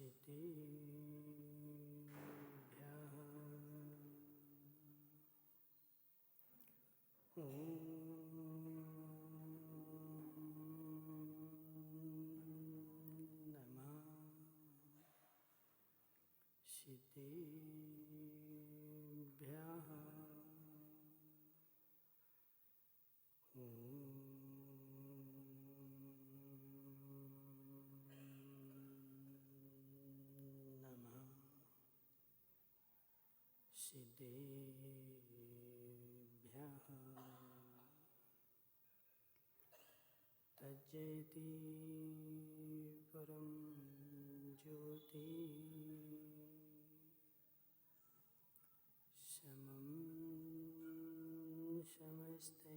सिद्धिभ्यः नमः सिद्धिभ्यः सिद्धिभ्यः तज्जयति परं ज्योति समं समस्तैरनन्तपर्यायै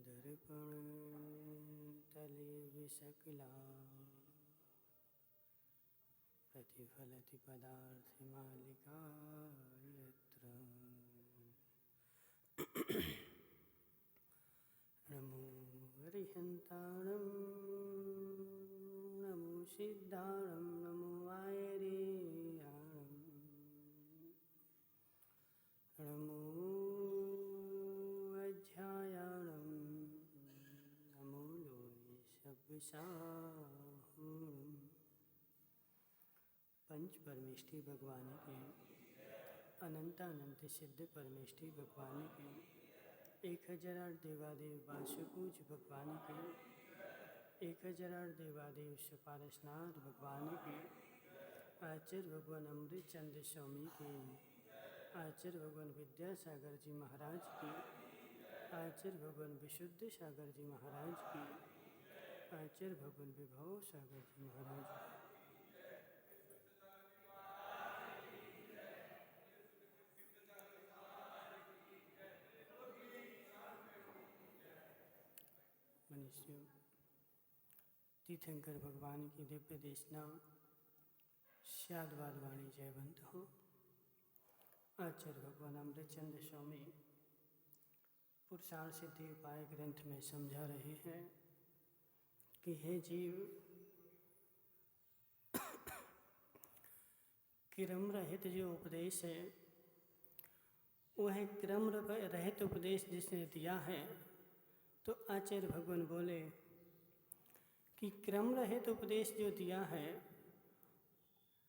दर्पणतले विसकला प्रतिफलति पदार्थमालिका यत्र नमो हरिहन्ताणं नमो सिद्धाणं नमो आयर्याणं नमो अध्यायाणं नमो लोये सब्बसाहुणं। पंच परमेष्ठी भगवान के अनंत सिद्ध परमेष्ठी भगवान के 1008 देवादेव वासुपूज भगवान के 1008 देवादेव सुपारसनाथ भगवान के आचार्य भगवान अमृत चंद्र स्वामी के आचार्य भगवान विद्यासागर जी महाराज की आचार्य भगवान विशुद्ध सागर जी महाराज की आचार्य भगवान विभव सागर जी महाराज की मनुष्यों तीर्थंकर भगवान की दिव्य देशना शादवाद वाणी जयवंत हो। आचार्य भगवान अमृतचंद्र स्वामी पुरुषार्थ सिद्धि उपाय ग्रंथ में समझा रहे हैं कि हे जीव, क्रम रहित जो उपदेश है वह क्रम रहित उपदेश जिसने दिया है, तो आचार्य भगवान बोले कि क्रम रहित उपदेश जो दिया है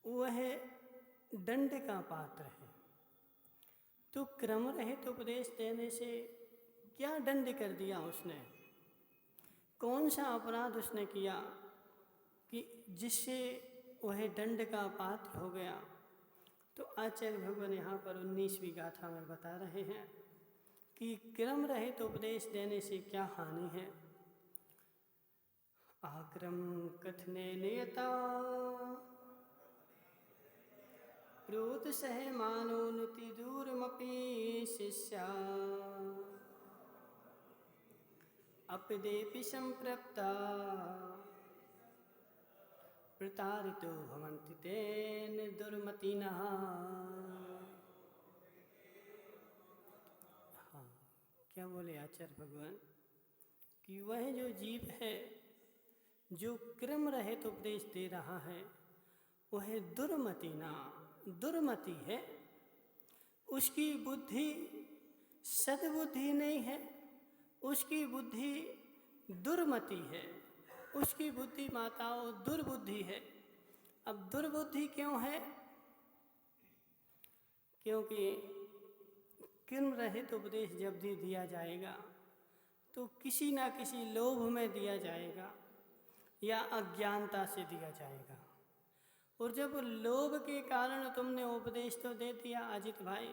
वह दंड का पात्र है। तो क्रम रहित उपदेश देने से क्या दंड कर दिया उसने, कौन सा अपराध उसने किया कि जिससे वह दंड का पात्र हो गया। तो आचार्य भगवान यहाँ पर 19वीं गाथा में बता रहे हैं कि क्रम रहित उपदेश देने से क्या हानि है। आक्रम कथने नियता प्रोत सह मानोनुति दूरमपि शिष्या अपदेपि संप्रप्ता प्रतारितो भवन्ति तेन दुर्मतिनः। क्या बोले आचार्य भगवान कि वह जो जीव है जो क्रम रहित उपदेश दे रहा है वह दुर्मति है। उसकी बुद्धि सद्बुद्धि नहीं है, उसकी बुद्धि दुर्मति है, उसकी बुद्धि माताओं दुर्बुद्धि है। अब दुर्बुद्धि क्यों है? क्योंकि क्रम रहित उपदेश जब भी दिया जाएगा तो किसी ना किसी लोभ में दिया जाएगा या अज्ञानता से दिया जाएगा। और जब लोभ के कारण तुमने उपदेश तो दे दिया, अजित भाई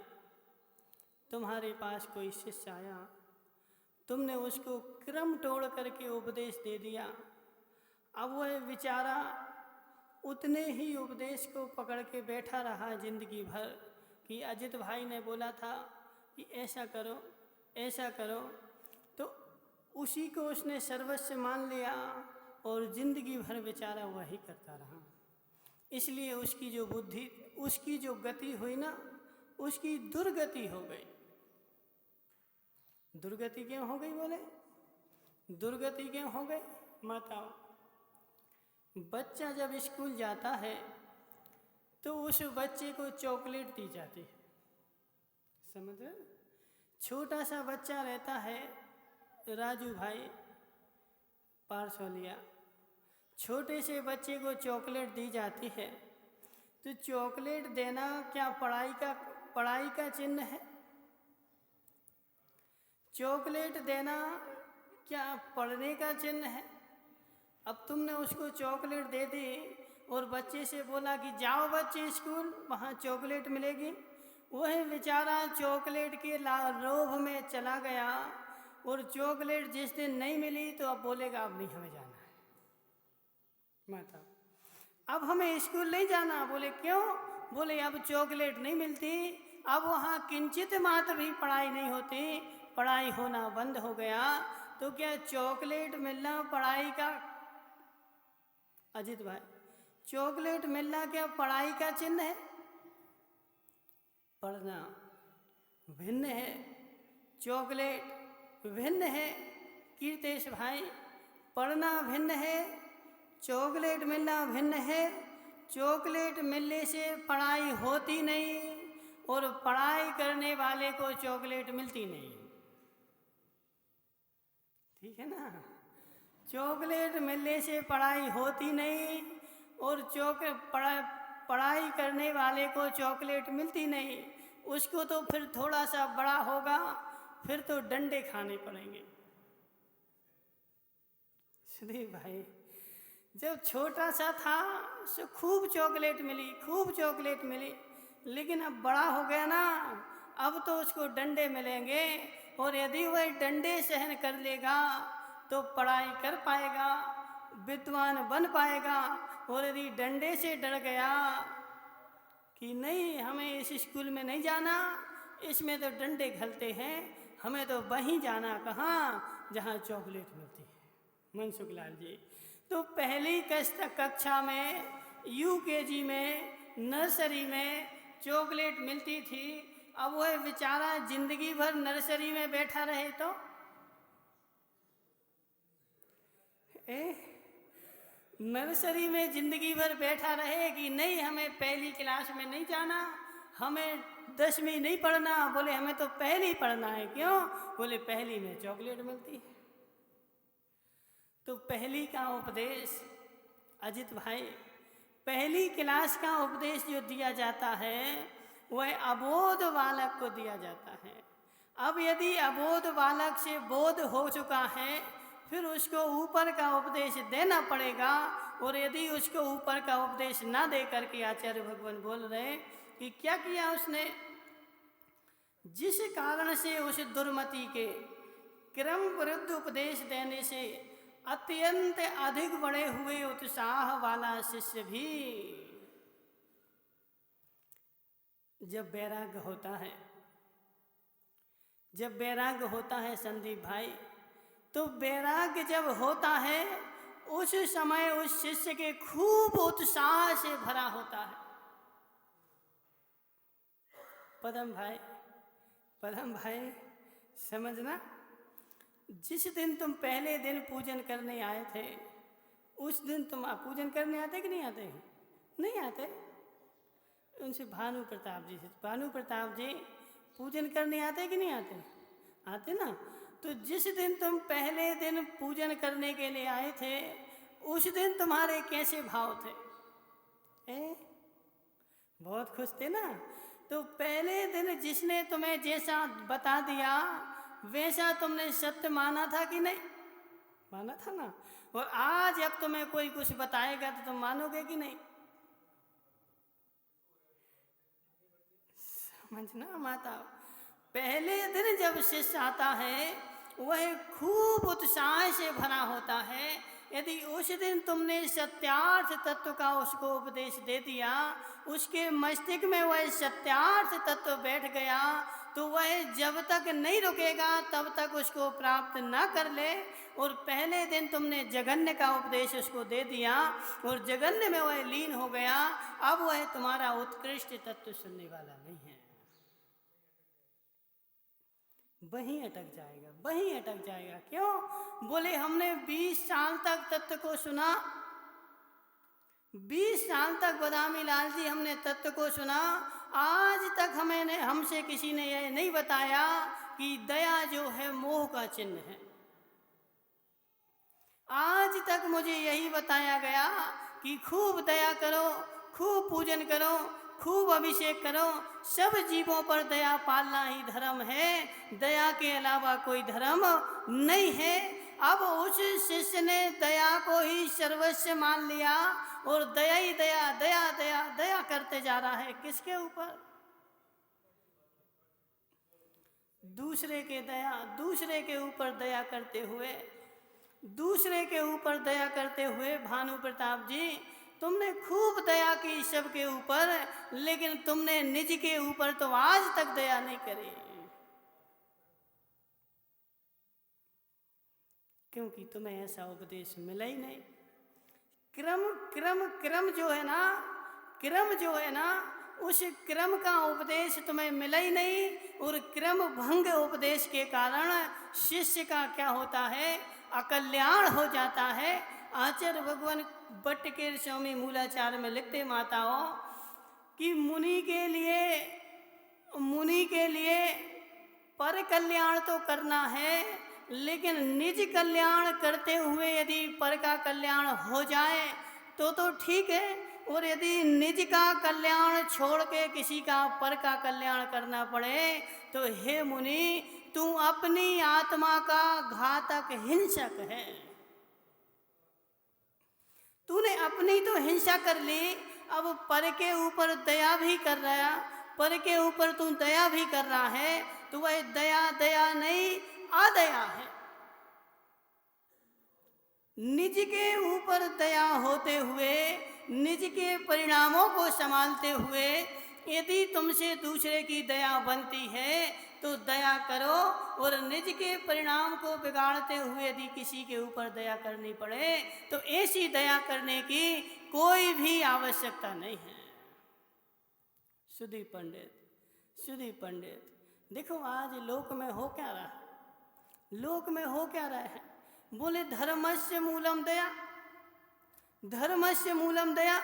तुम्हारे पास कोई शिष्य आया, तुमने उसको क्रम तोड़ करके उपदेश दे दिया। अब वह बेचारा उतने ही उपदेश को पकड़ के बैठा रहा जिंदगी भर कि अजित भाई ने बोला था कि ऐसा करो ऐसा करो, तो उसी को उसने सर्वस्व मान लिया और जिंदगी भर बेचारा वही करता रहा। इसलिए उसकी जो बुद्धि, उसकी जो गति हुई ना, उसकी दुर्गति हो गई। दुर्गति क्यों हो गई बोले? दुर्गति क्यों हो गई माताओं? बच्चा जब स्कूल जाता है तो उस बच्चे को चॉकलेट दी जाती है, समझ रहे? छोटा सा बच्चा रहता है, राजू भाई पारसोलिया, छोटे से बच्चे को चॉकलेट दी जाती है, तो चॉकलेट देना क्या पढ़ाई का चिन्ह है? चॉकलेट देना क्या पढ़ने का चिन्ह है? अब तुमने उसको चॉकलेट दे दी और बच्चे से बोला कि जाओ बच्चे स्कूल, वहाँ चॉकलेट मिलेगी। वही बेचारा चॉकलेट के लोभ में चला गया और चॉकलेट जिस दिन नहीं मिली तो अब बोलेगा अब नहीं हमें जाना है। माता, अब हमें स्कूल नहीं जाना। बोले क्यों? बोले अब चॉकलेट नहीं मिलती, अब वहाँ किंचित मात्र भी पढ़ाई नहीं होती, पढ़ाई होना बंद हो गया। तो क्या चॉकलेट मिलना पढ़ाई का, अजित भाई, चॉकलेट मिलना क्या पढ़ाई का चिन्ह है? पढ़ना भिन्न है, चॉकलेट भिन्न है। कीर्तेश भाई, पढ़ना भिन्न है, चॉकलेट मिलना भिन्न है। चॉकलेट मिलने से पढ़ाई होती नहीं और पढ़ाई करने वाले को चॉकलेट मिलती नहीं, ठीक है ना? चॉकलेट मिलने से पढ़ाई होती नहीं और पढ़ाई करने वाले को चॉकलेट मिलती नहीं। उसको तो फिर थोड़ा सा बड़ा होगा फिर तो डंडे खाने पड़ेंगे। सुधीर भाई, जब छोटा सा था तो खूब चॉकलेट मिली, लेकिन अब बड़ा हो गया ना, अब तो उसको डंडे मिलेंगे और यदि वह डंडे सहन कर लेगा तो पढ़ाई कर पाएगा, विद्वान बन पाएगा। और यदि डंडे से डर गया कि नहीं हमें इस स्कूल में नहीं जाना, इसमें तो डंडे घलते हैं, हमें तो वहीं जाना, कहाँ? जहाँ चॉकलेट मिलती है। मनसुख लाल जी, तो पहली कक्षा में, यूकेजी में, नर्सरी में चॉकलेट मिलती थी। अब वह बेचारा जिंदगी भर नर्सरी में बैठा रहे तो नर्सरी में जिंदगी भर बैठा रहे कि नहीं हमें पहली क्लास में नहीं जाना, हमें 10वीं नहीं पढ़ना। बोले हमें तो पहली पढ़ना है। क्यों? बोले पहली में चॉकलेट मिलती है। तो पहली का उपदेश, अजित भाई, पहली क्लास का उपदेश जो दिया जाता है वह अबोध बालक को दिया जाता है। अब यदि अबोध बालक से बोध हो चुका है फिर उसको ऊपर का उपदेश देना पड़ेगा। और यदि उसको ऊपर का उपदेश ना दे करके आचार्य भगवान बोल रहे कि क्या किया उसने, जिस कारण से उस दुर्मति के क्रम विरुद्ध उपदेश देने से अत्यंत अधिक बड़े हुए उत्साह वाला शिष्य भी जब वैराग्य होता है संदीप भाई, तो वैराग्य जब होता है उस समय उस शिष्य के खूब उत्साह से भरा होता है। पदम भाई समझना, जिस दिन तुम पहले दिन पूजन करने आए थे उस दिन तुम पूजन करने आते कि नहीं आते? नहीं आते। उनसे भानु प्रताप जी पूजन करने आते कि नहीं आते? आते ना। तो जिस दिन तुम पहले दिन पूजन करने के लिए आए थे उस दिन तुम्हारे कैसे भाव थे? बहुत खुश थे ना। तो पहले दिन जिसने तुम्हें जैसा बता दिया वैसा तुमने सत्य माना था कि नहीं? माना था ना। और आज अब तुम्हें कोई कुछ बताएगा तो तुम मानोगे कि नहीं? समझना माता, पहले दिन जब शिष्य आता है वह खूब उत्साह से भरा होता है। यदि उस दिन तुमने सत्यार्थ तत्व का उसको उपदेश दे दिया, उसके मस्तिष्क में वह सत्यार्थ तत्व बैठ गया, तो वह जब तक नहीं रुकेगा तब तक उसको प्राप्त ना कर ले। और पहले दिन तुमने जगन्य का उपदेश उसको दे दिया और जगन्य में वह लीन हो गया, अब वह तुम्हारा उत्कृष्ट तत्व सुनने वाला नहीं है। वहीं अटक जाएगा, वहीं अटक जाएगा। क्यों? बोले हमने 20 साल तक तत्व को सुना, 20 साल तक बदामी लाल जी हमने तत्व को सुना, आज तक हमसे किसी ने यह नहीं बताया कि दया जो है मोह का चिन्ह है। आज तक मुझे यही बताया गया कि खूब दया करो, खूब पूजन करो, खूब अभिषेक करो, सब जीवों पर दया पालना ही धर्म है, दया के अलावा कोई धर्म नहीं है। अब उस शिष्य ने दया को ही सर्वस्व मान लिया और दया ही दया दया दया दया करते जा रहा है। किसके ऊपर? दूसरे के ऊपर दया करते हुए, दूसरे के ऊपर दया करते हुए भानु प्रताप जी तुमने खूब दया की सबके ऊपर, लेकिन तुमने निज के ऊपर तो आज तक दया नहीं करी, क्योंकि तुम्हें ऐसा उपदेश मिला ही नहीं। क्रम जो है ना, उस क्रम का उपदेश तुम्हें मिला ही नहीं, और क्रम भंग उपदेश के कारण शिष्य का क्या होता है? अकल्याण हो जाता है। आचार्य भगवान भट्ट के स्वामी मूलाचार में लिखते माताओं कि मुनि के लिए पर कल्याण तो करना है, लेकिन निज कल्याण करते हुए यदि पर का कल्याण हो जाए तो ठीक है, और यदि निज का कल्याण छोड़ के किसी का पर का कल्याण करना पड़े तो हे मुनि, तू अपनी आत्मा का घातक हिंसक है। तूने अपनी तो हिंसा कर ली, अब पर के ऊपर दया भी कर रहा, पर के ऊपर तू दया भी कर रहा है, तो वह दया नहीं अदया है। निज के ऊपर दया होते हुए, निज के परिणामों को संभालते हुए यदि तुमसे दूसरे की दया बनती है तो दया करो, और निज के परिणाम को बिगाड़ते हुए यदि किसी के ऊपर दया करनी पड़े तो ऐसी दया करने की कोई भी आवश्यकता नहीं है। सुधी पंडित देखो आज लोक में हो क्या रहा है, लोक में हो क्या रहा है? बोले धर्मस्य मूलम दया, धर्मस्य मूलम दया,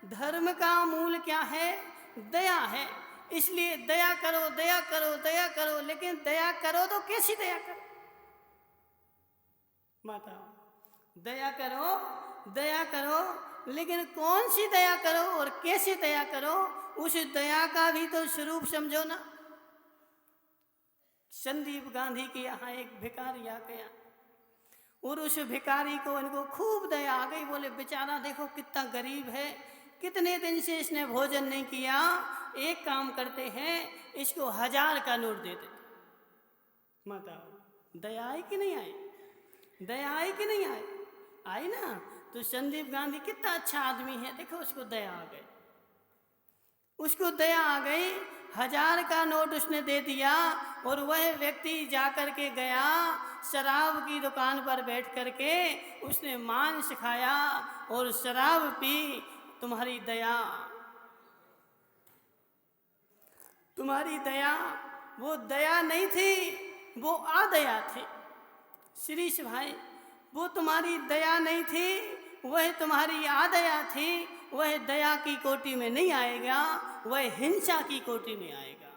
धर्म का मूल क्या है? दया है। इसलिए दया करो दया करो दया करो, लेकिन दया करो तो कैसी दया करो? माता दया करो, लेकिन कौन सी दया करो और कैसे दया करो? उस दया का भी तो स्वरूप समझो ना। संदीप गांधी के यहाँ एक भिखारी आ गया और उस भिखारी को इनको खूब दया आ गई। बोले बेचारा देखो कितना गरीब है, कितने दिन से इसने भोजन नहीं किया, एक काम करते हैं इसको 1000 का नोट दे देते। माता दया आई कि नहीं आई? दया आई कि नहीं आई? आई ना। तो संदीप गांधी कितना अच्छा आदमी है, देखो उसको दया आ गई, उसको दया आ गई, 1000 का नोट उसने दे दिया। और वह व्यक्ति जाकर के गया शराब की दुकान पर बैठ करके उसने मांस खाया और शराब पी। तुम्हारी दया वो दया नहीं थी, वो अदया थी। शिरीष भाई, वो तुम्हारी दया नहीं थी, वह तुम्हारी अदया थी। वह दया की कोटि में नहीं आएगा, वह हिंसा की कोटि में आएगा।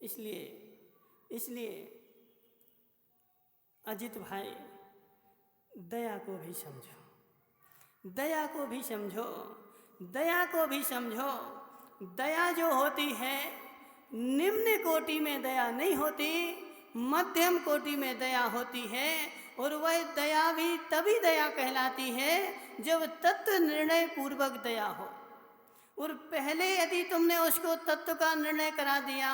इसलिए अजित भाई दया को भी समझो, दया को भी समझो, दया को भी समझो। दया जो होती है निम्न कोटि में दया नहीं होती, मध्यम कोटि में दया होती है। और वह दया भी तभी दया कहलाती है जब तत्व निर्णय पूर्वक दया हो। और पहले यदि तुमने उसको तत्व का निर्णय करा दिया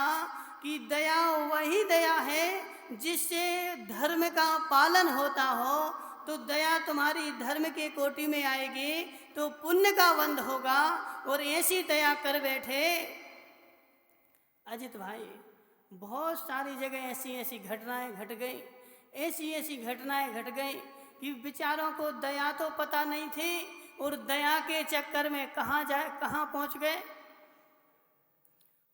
कि दया वही दया है जिससे धर्म का पालन होता हो, तो दया तुम्हारी धर्म के कोटि में आएगी, तो पुण्य का बंध होगा। और ऐसी दया कर बैठे अजित भाई, बहुत सारी जगह ऐसी घटनाएं घट गई, ऐसी घटनाएं घट गई कि बेचारों को दया तो पता नहीं थी और दया के चक्कर में कहाँ पहुँच गए।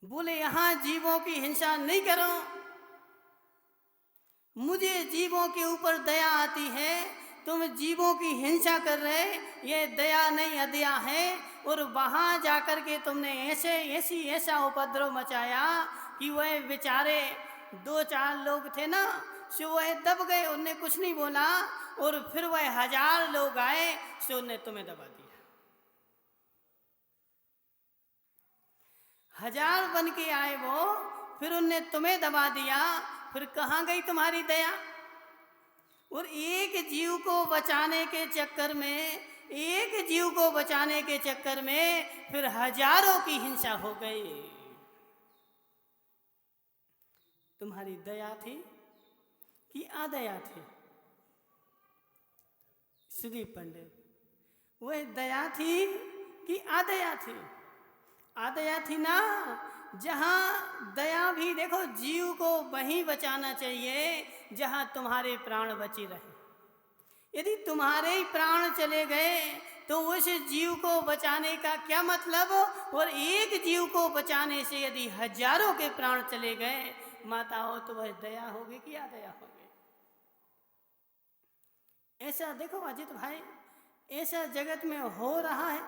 बोले यहाँ जीवों की हिंसा नहीं करो, मुझे जीवों के ऊपर दया आती है, तुम जीवों की हिंसा कर रहे, ये दया नहीं अदया है। और वहाँ जाकर के तुमने ऐसा उपद्रव मचाया कि वह बेचारे 2-4 लोग थे ना, सो वह दब गए, उनने कुछ नहीं बोला। और फिर वह 1000 लोग आए, सो उनने तुम्हें दबा दिया। 1000 बन के आए वो, फिर उनने तुम्हें दबा दिया। फिर कहाँ गई तुम्हारी दया? और एक जीव को बचाने के चक्कर में, एक जीव को बचाने के चक्कर में फिर 1000 की हिंसा हो गई। तुम्हारी दया थी कि अदया थी? सुदीप पंडित, वह दया थी कि अदया थी? अदया थी ना। जहाँ दया भी देखो, जीव को वहीं बचाना चाहिए जहाँ तुम्हारे प्राण बचे रहे। यदि तुम्हारे ही प्राण चले गए तो उस जीव को बचाने का क्या मतलब? और एक जीव को बचाने से यदि 1000 के प्राण चले गए, माता हो तो वह दया होगी कि अदया होगी? ऐसा देखो अजित भाई, ऐसा जगत में हो रहा है,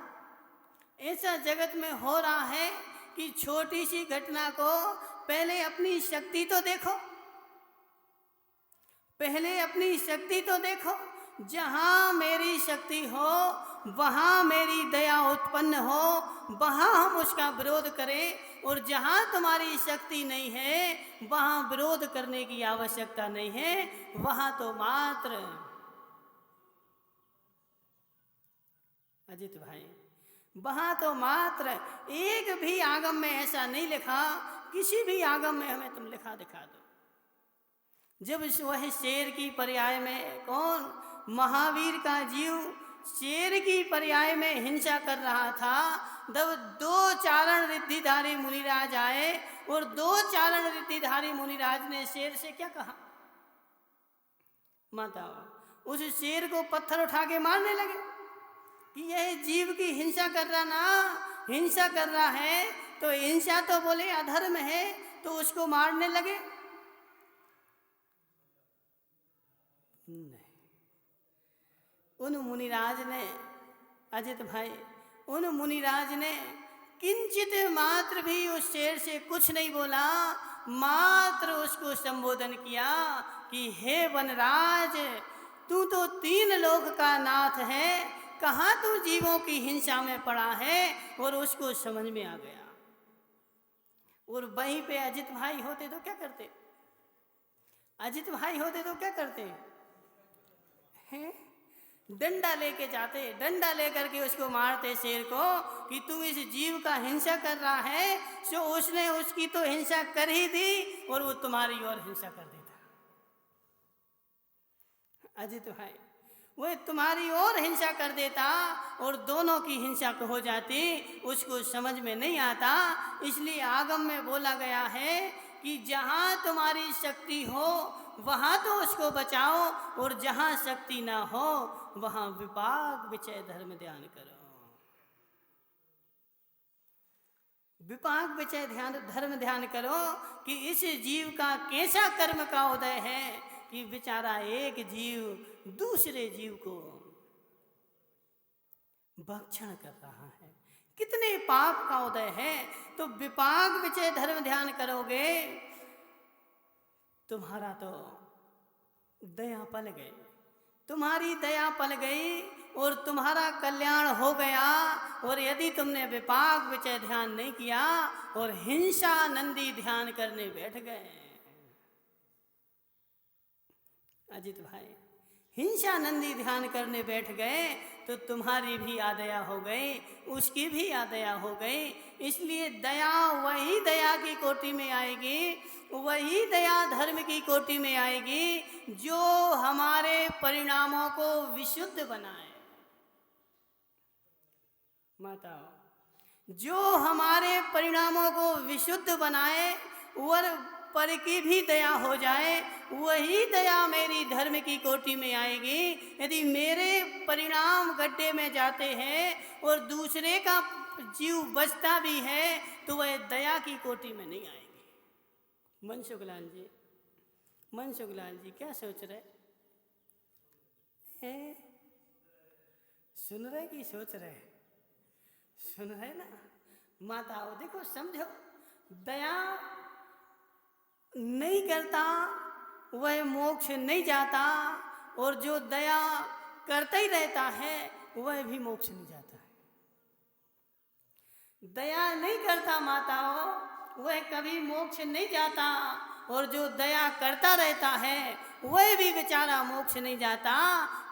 ऐसा जगत में हो रहा है कि छोटी सी घटना को पहले अपनी शक्ति तो देखो, पहले अपनी शक्ति तो देखो। जहाँ मेरी शक्ति हो वहाँ मेरी दया उत्पन्न हो, वहाँ हम उसका विरोध करें। और जहाँ तुम्हारी शक्ति नहीं है वहाँ विरोध करने की आवश्यकता नहीं है, वहाँ तो मात्र अजित भाई, वहाँ तो मात्र एक भी आगम में ऐसा नहीं लिखा, किसी भी आगम में हमें तुम लिखा दिखा दो। जब वह शेर की पर्याय में, कौन? महावीर का जीव शेर की पर्याय में हिंसा कर रहा था, तब 2 चारण रिद्धिधारी मुनिराज आए और 2 चारण रिद्धिधारी मुनिराज ने शेर से क्या कहा? माता, उस शेर को पत्थर उठा के मारने लगे कि यह जीव की हिंसा कर रहा ना, हिंसा कर रहा है, तो हिंसा तो बोले अधर्म है, तो उसको मारने लगे। नहीं, उन मुनिराज ने, अजित भाई, उन मुनिराज ने किंचित मात्र भी उस शेर से कुछ नहीं बोला, मात्र उसको संबोधन किया कि हे वनराज, तू तो 3 लोक का नाथ है, कहाँ तू जीवों की हिंसा में पड़ा है? और उसको समझ में आ गया। और वहीं पे अजित भाई होते तो क्या करते? अजित भाई होते तो क्या करते हैं? डंडा लेके जाते, डंडा लेकर के उसको मारते शेर को कि तू इस जीव का हिंसा कर रहा है। सो उसने उसकी तो हिंसा कर ही दी और वो तुम्हारी और हिंसा कर देता। अजित भाई, वो तुम्हारी और हिंसा कर देता और दोनों की हिंसा हो जाती, उसको समझ में नहीं आता। इसलिए आगम में बोला गया है कि जहाँ तुम्हारी शक्ति हो वहाँ तो उसको बचाओ, और जहाँ शक्ति ना हो वहाँ विपाक विचय धर्म ध्यान करो। विपाक विचय धर्म ध्यान करो कि इस जीव का कैसा कर्म का उदय है कि बेचारा एक जीव दूसरे जीव को भक्षण कर रहा है, कितने पाप का उदय है। तो विपाक विचय धर्म ध्यान करोगे, तुम्हारा तो दया पल गई, तुम्हारी दया पल गई और तुम्हारा कल्याण हो गया। और यदि तुमने विपाक विचय ध्यान नहीं किया और हिंसा नंदी ध्यान करने बैठ गए, अजित भाई, हिंसा नंदी ध्यान करने बैठ गए तो तुम्हारी भी आदया हो गई, उसकी भी आदया हो गई। इसलिए दया वही दया की कोटि में आएगी, वही दया धर्म की कोटि में आएगी जो हमारे परिणामों को विशुद्ध बनाए। माता, जो हमारे परिणामों को विशुद्ध बनाए और पर की भी दया हो जाए, वही दया मेरी धर्म की कोटि में आएगी। यदि मेरे परिणाम गड्ढे में जाते हैं और दूसरे का जीव बचता भी है तो वह दया की कोटि में नहीं आएगी। मनसुख लाल जी क्या सोच रहे हैं? सुन रहे कि सोच रहे? सुन रहे ना माताओं, देखो समझो, दया नहीं करता वह मोक्ष नहीं जाता, और जो दया करता ही रहता है वह भी मोक्ष नहीं जाता है। दया नहीं करता माताओं वह कभी मोक्ष नहीं जाता, और जो दया करता रहता है वह भी बेचारा मोक्ष नहीं जाता,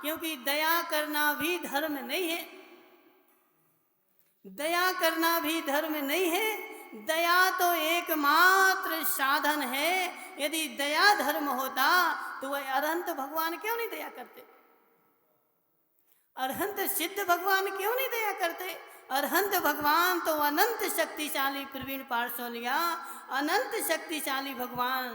क्योंकि दया करना भी धर्म नहीं है। दया करना भी धर्म नहीं है। दया तो एकमात्र साधन है। यदि दया धर्म होता तो वह अरहंत भगवान क्यों नहीं दया करते? अरहंत सिद्ध भगवान क्यों नहीं दया करते? अरहंत भगवान तो अनंत शक्तिशाली, प्रवीण पार्श्वलिया, अनंत शक्तिशाली भगवान,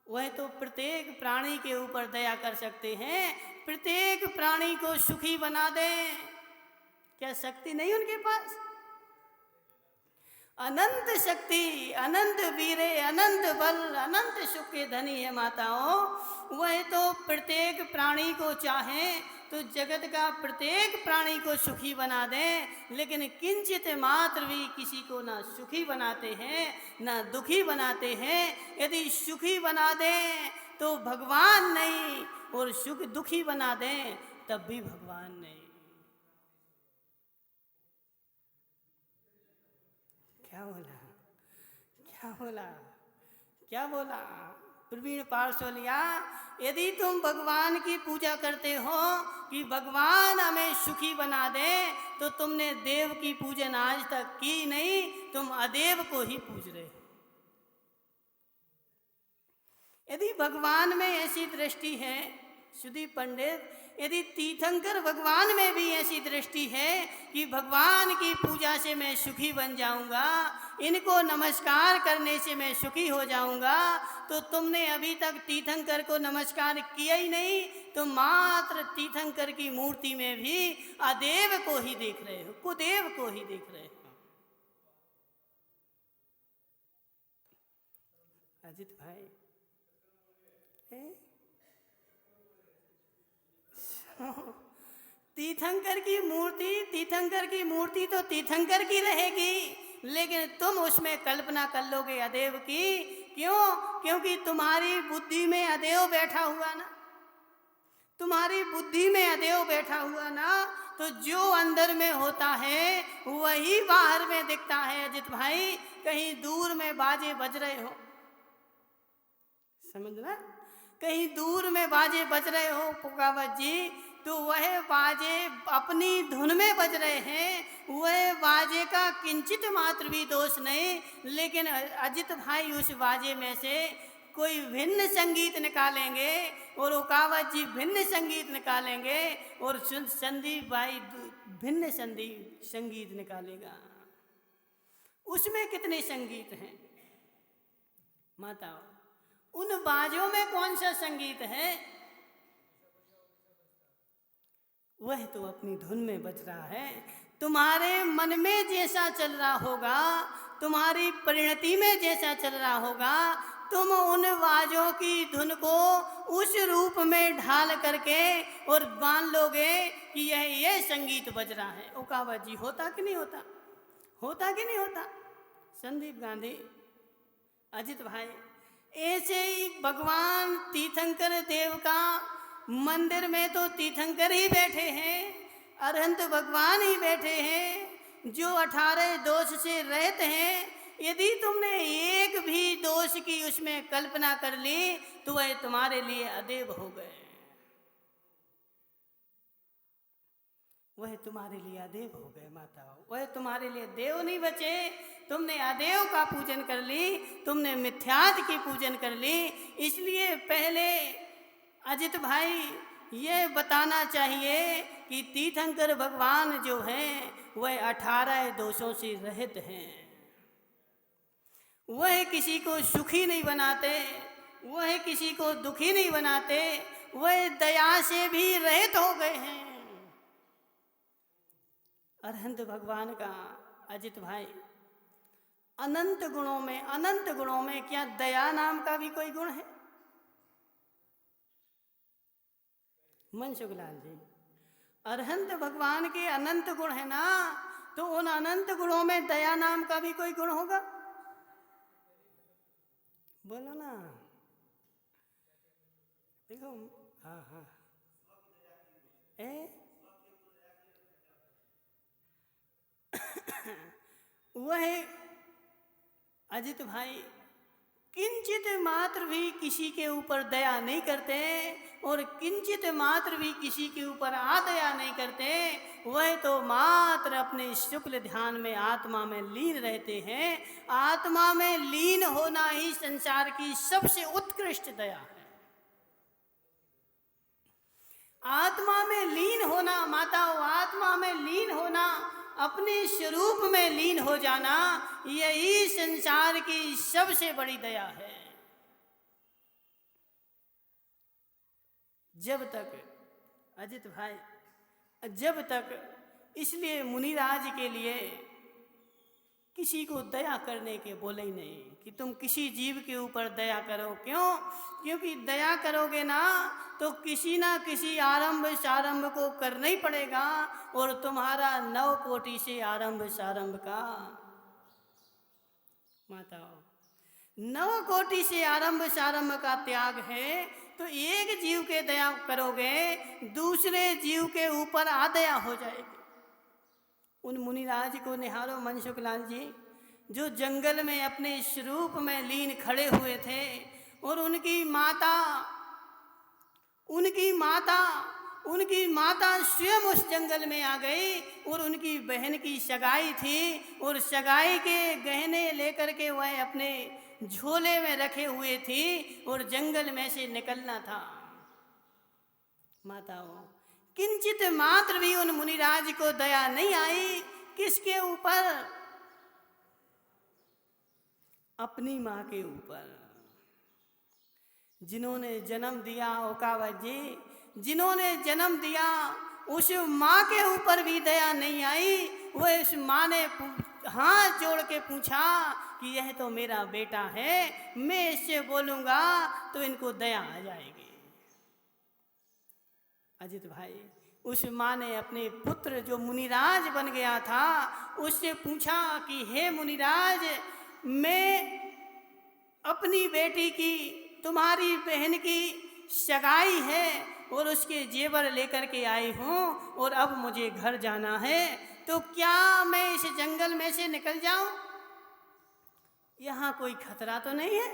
वह तो प्रत्येक प्राणी के ऊपर दया कर सकते हैं, प्रत्येक प्राणी को सुखी बना दें। क्या शक्ति नहीं उनके पास? अनंत शक्ति, अनंत वीरे, अनंत बल, अनंत सुख के धनी है माताओं। वह तो प्रत्येक प्राणी को चाहे तो जगत का प्रत्येक प्राणी को सुखी बना दें, लेकिन किंचित मात्र भी किसी को ना सुखी बनाते हैं ना दुखी बनाते हैं। यदि सुखी बना दें तो भगवान नहीं, और सुख दुखी बना दें तब भी भगवान नहीं। क्या बोला? क्या बोला? क्या बोला? प्रवीण पार्श्वलिया, यदि तुम भगवान की पूजा करते हो कि भगवान हमें सुखी बना दे, तो तुमने देव की पूजन आज तक की नहीं, तुम अदेव को ही पूज रहे हो। यदि भगवान में ऐसी दृष्टि है सुदीप पंडित, यदि तीर्थंकर भगवान में भी ऐसी दृष्टि है कि भगवान की पूजा से मैं सुखी बन जाऊंगा, इनको नमस्कार करने से मैं सुखी हो जाऊंगा, तो तुमने अभी तक तीर्थंकर को नमस्कार किया ही नहीं। तुम मात्र तीर्थंकर की मूर्ति में भी अदेव को ही देख रहे हो, कुदेव को ही देख रहे हो। अजित भाई तीर्थंकर की मूर्ति तो तीर्थंकर की रहेगी, लेकिन तुम उसमें कल्पना कर लोगे अदेव की। क्यों? क्योंकि तुम्हारी बुद्धि में अदेव बैठा हुआ ना, तुम्हारी बुद्धि में अदेव बैठा हुआ ना, तो जो अंदर में होता है वही बाहर में दिखता है। अजित भाई, कहीं दूर में बाजे बज रहे हो, समझना, कहीं दूर में बाजे बज रहे हो पुकावत जी, तो वह बाजे अपनी धुन में बज रहे हैं, वह बाजे का किंचित मात्र भी दोष नहीं। लेकिन अजित भाई उस बाजे में से कोई भिन्न संगीत निकालेंगे, और उकावत जी भिन्न संगीत निकालेंगे, और संदीप भाई भिन्न संगीत निकालेगा। उसमें कितने संगीत हैं माता? उन बाजों में कौन सा संगीत है? वह तो अपनी धुन में बज रहा है। तुम्हारे मन में जैसा चल रहा होगा, तुम्हारी परिणति में जैसा चल रहा होगा, तुम उन बाजों की धुन को उस रूप में ढाल करके और मान लोगे कि यह संगीत बज रहा है। उकावत जी, होता कि नहीं होता? होता कि नहीं होता? संदीप गांधी, अजित भाई, ऐसे ही भगवान तीर्थंकर देव का मंदिर में तो तीर्थंकर ही बैठे हैं, अरहंत भगवान ही बैठे हैं, जो 18 दोष से रहित हैं। यदि तुमने एक भी दोष की उसमें कल्पना कर ली तो वह तुम्हारे लिए अदेव हो गए, वह तुम्हारे लिए अदेव हो गए माताओं, वह तुम्हारे लिए देव नहीं बचे। तुमने अदेव का पूजन कर ली, तुमने मिथ्यात की पूजन कर ली। इसलिए पहले अजित भाई ये बताना चाहिए कि तीर्थंकर भगवान जो हैं वह 18 दोषों से रहित हैं। वह किसी को सुखी नहीं बनाते, वह किसी को दुखी नहीं बनाते, वह दया से भी रहित हो गए हैं। अरहंत भगवान का अजित भाई अनंत गुणों में क्या दया नाम का भी कोई गुण है? मनसुखलाल जी, अरहंत भगवान के अनंत गुण है ना, तो उन अनंत गुणों में दया नाम का भी कोई गुण होगा? बोलो ना। देखो, हाँ हाँ, वह अजित भाई किंचित मात्र भी किसी के ऊपर दया नहीं करते और किंचित मात्र भी किसी के ऊपर आदया नहीं करते। वह तो मात्र अपने शुक्ल ध्यान में आत्मा में लीन रहते हैं। आत्मा में लीन होना ही संसार की सबसे उत्कृष्ट दया है। आत्मा में लीन होना माताओं, आत्मा में लीन होना, अपने स्वरूप में लीन हो जाना, यही संसार की सबसे बड़ी दया है। जब तक अजित भाई, जब तक, इसलिए मुनिराज के लिए किसी को दया करने के बोले ही नहीं कि तुम किसी जीव के ऊपर दया करो। क्यों? क्योंकि दया करोगे ना तो किसी ना किसी आरंभ सारंभ को करना ही पड़ेगा और तुम्हारा 9 कोटि से आरंभ सारंभ का माताओं 9 कोटि से आरंभ सारंभ का त्याग है। तो एक जीव के दया करोगे, दूसरे जीव के ऊपर आदया हो जाएगी। उन मुनिराज को निहारो मनसुखलाल जी, जो जंगल में अपने स्वरूप में लीन खड़े हुए थे और उनकी माता स्वयं उस जंगल में आ गई और उनकी बहन की सगाई थी और सगाई के गहने लेकर के वह अपने झोले में रखे हुए थी और जंगल में से निकलना था। माताओं, किंचित मात्र भी उन मुनिराज को दया नहीं आई। किसके ऊपर? अपनी माँ के ऊपर, जिन्होंने जन्म दिया। ओकावत जी, जिन्होंने जन्म दिया उस माँ के ऊपर भी दया नहीं आई। वह उस माँ ने हाथ जोड़ के पूछा कि यह तो मेरा बेटा है, मैं इससे बोलूँगा तो इनको दया आ जाएगी। अजित भाई, उस माँ ने अपने पुत्र जो मुनिराज बन गया था उससे पूछा कि हे मुनिराज, मैं अपनी बेटी की, तुम्हारी बहन की सगाई है और उसके जेवर लेकर के आई हूँ और अब मुझे घर जाना है, तो क्या मैं इस जंगल में से निकल जाऊं? यहाँ कोई खतरा तो नहीं है?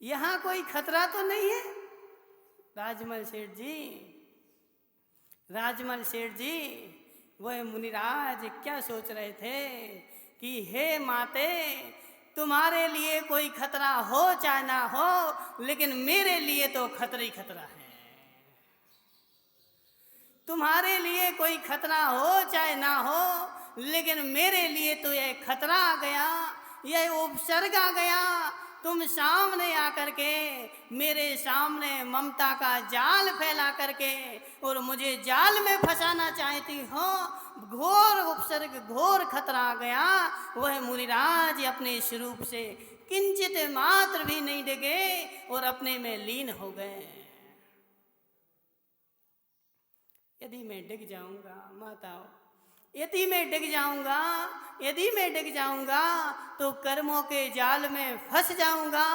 यहाँ कोई खतरा तो नहीं है? राजमल सेठ जी, वह मुनिराज क्या सोच रहे थे कि हे माते, तुम्हारे लिए कोई खतरा हो चाहे ना हो, लेकिन मेरे लिए तो खतरा ही खतरा है। तुम्हारे लिए कोई खतरा हो चाहे ना हो, लेकिन मेरे लिए तो यह खतरा आ गया, यह उपसर्ग आ गया। तुम सामने आकर के मेरे सामने ममता का जाल फैला करके और मुझे जाल में फंसाना चाहती हो। घोर उपसर्ग, घोर खतरा आ गया। वह मुनिराज अपने स्वरूप से किंचित मात्र भी नहीं डिगे और अपने में लीन हो गए। यदि मैं डिग जाऊंगा माताओं, यदि मैं डिग जाऊंगा तो कर्मों के जाल में फंस जाऊंगा।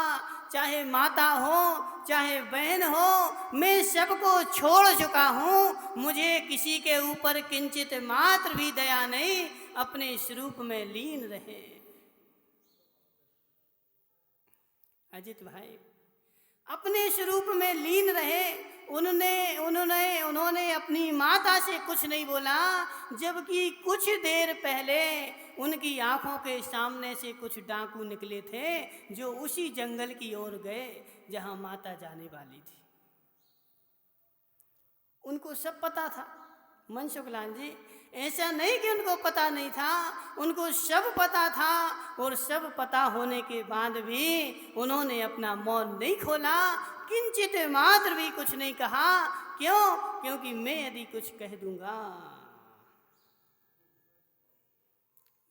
चाहे माता हो चाहे बहन हो, मैं सबको छोड़ चुका हूँ। मुझे किसी के ऊपर किंचित मात्र भी दया नहीं, अपने स्वरूप में लीन रहे। अजित भाई, अपने स्वरूप में लीन रहे। उन्होंने अपनी माता से कुछ नहीं बोला, जबकि कुछ देर पहले उनकी आंखों के सामने से कुछ डाकू निकले थे जो उसी जंगल की ओर गए जहां माता जाने वाली थी। उनको सब पता था। मनसुखलाल जी, ऐसा नहीं कि उनको पता नहीं था, उनको सब पता था और सब पता होने के बाद भी उन्होंने अपना मौन नहीं खोला, किंचित मात्र भी कुछ नहीं कहा। क्यों? क्योंकि मैं यदि कुछ कह दूंगा